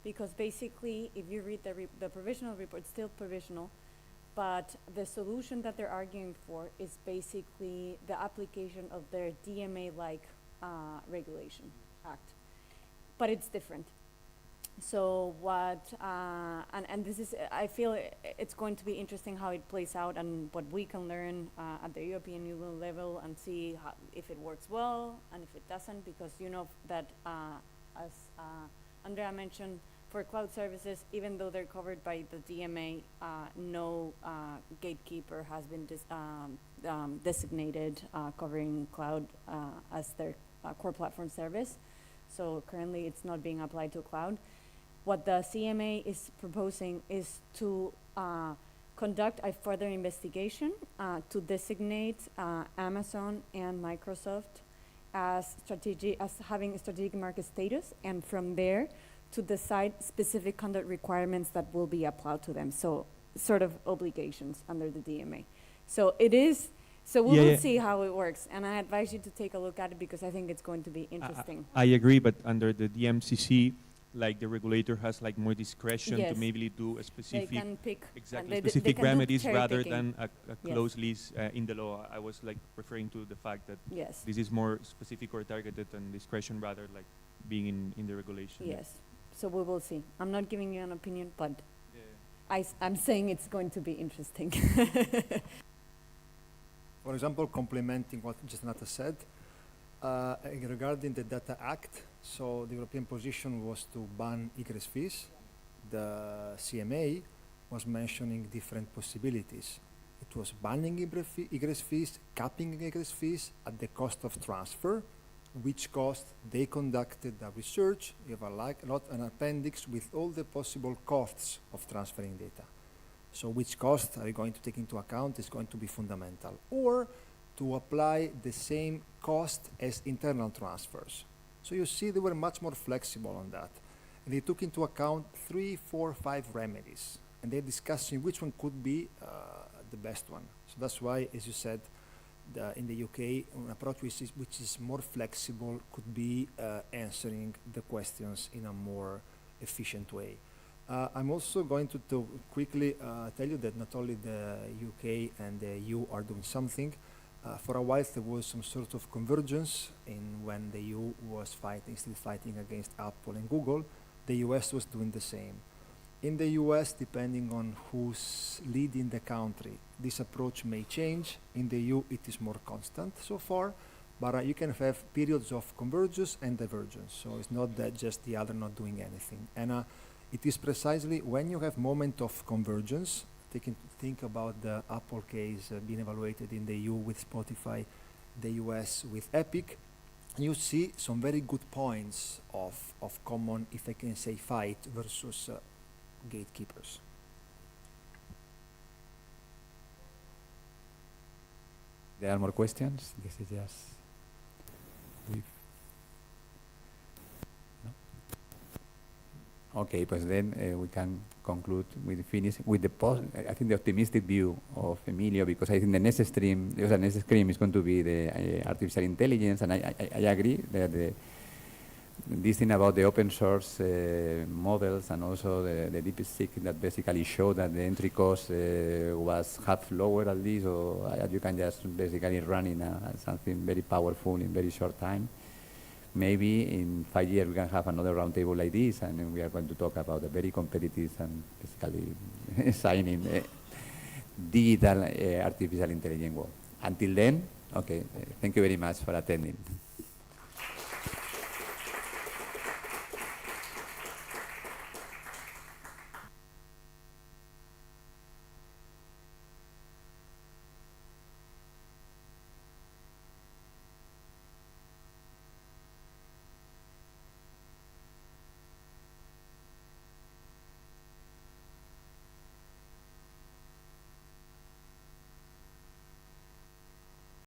Because basically, if you read the provisional report, it's still provisional, but the solution that they're arguing for is basically the application of their DMA-like regulation act. But it's different. So what, and this is, I feel it's going to be interesting how it plays out and what we can learn at the European Union level and see how, if it works well and if it doesn't, because you know that as Andrea mentioned, for cloud services, even though they're covered by the DMA, no gatekeeper has been designated covering cloud as their core platform service. So currently it's not being applied to cloud. What the CMA is proposing is to conduct a further investigation to designate Amazon and Microsoft as having a strategic market status, and from there to decide specific conduct requirements that will be applied to them. So sort of obligations under the DMA. So it is, so we will see how it works. And I advise you to take a look at it because I think it's going to be interesting. I agree, but under the DMCC, like the regulator has like more discretion to maybe do a specific, they can pick specific remedies rather picking. than a close list in the law. I was like referring to the fact that this is more specific or targeted and discretion rather like being in the regulation. Yes, so we will see. I'm not giving you an opinion, but I'm saying it's going to be interesting. For example, complementing what Renata said, regarding the Data Act, so the European position was to ban egress fees. The CMA was mentioning different possibilities. It was banning egress fees, capping egress fees at the cost of transfer, which cost they conducted the research. You have an appendix with all the possible costs of transferring data. So which cost are you going to take into account is going to be fundamental. Or to apply the same cost as internal transfers. So you see they were much more flexible on that. And they took into account 3, 4, 5 remedies. And they're discussing which one could be the best one. So that's why, as you said, in the UK, an approach which is more flexible could be answering the questions in a more efficient way. I'm also going to quickly tell you that not only the UK and the EU are doing something. For a while there was some sort of convergence in when the EU was still fighting against Apple and Google. The US was doing the same. In the US, depending on who's leading the country, this approach may change. In the EU, it is more constant so far, but you can have periods of convergence and divergence. So it's not that just the other not doing anything. And it is precisely when you have moment of convergence, think about the Apple case being evaluated in the EU with Spotify, the US with Epic, you see some very good points of common, if I can say, fight versus gatekeepers. There are more questions? This is just... No? Okay, pues then we can conclude with the I think the optimistic view of Emilio, because I think the next stream is going to be the artificial intelligence, and I agree that this thing about the open source models and also the DeepSeek that basically showed that the entry cost was half lower at least, or you can just basically run in something very powerful in very short time. Maybe in 5 years we can have another roundtable like this, and we are going to talk about a very competitive and basically signing digital artificial intelligence world. Until then, okay, thank you very much for attending.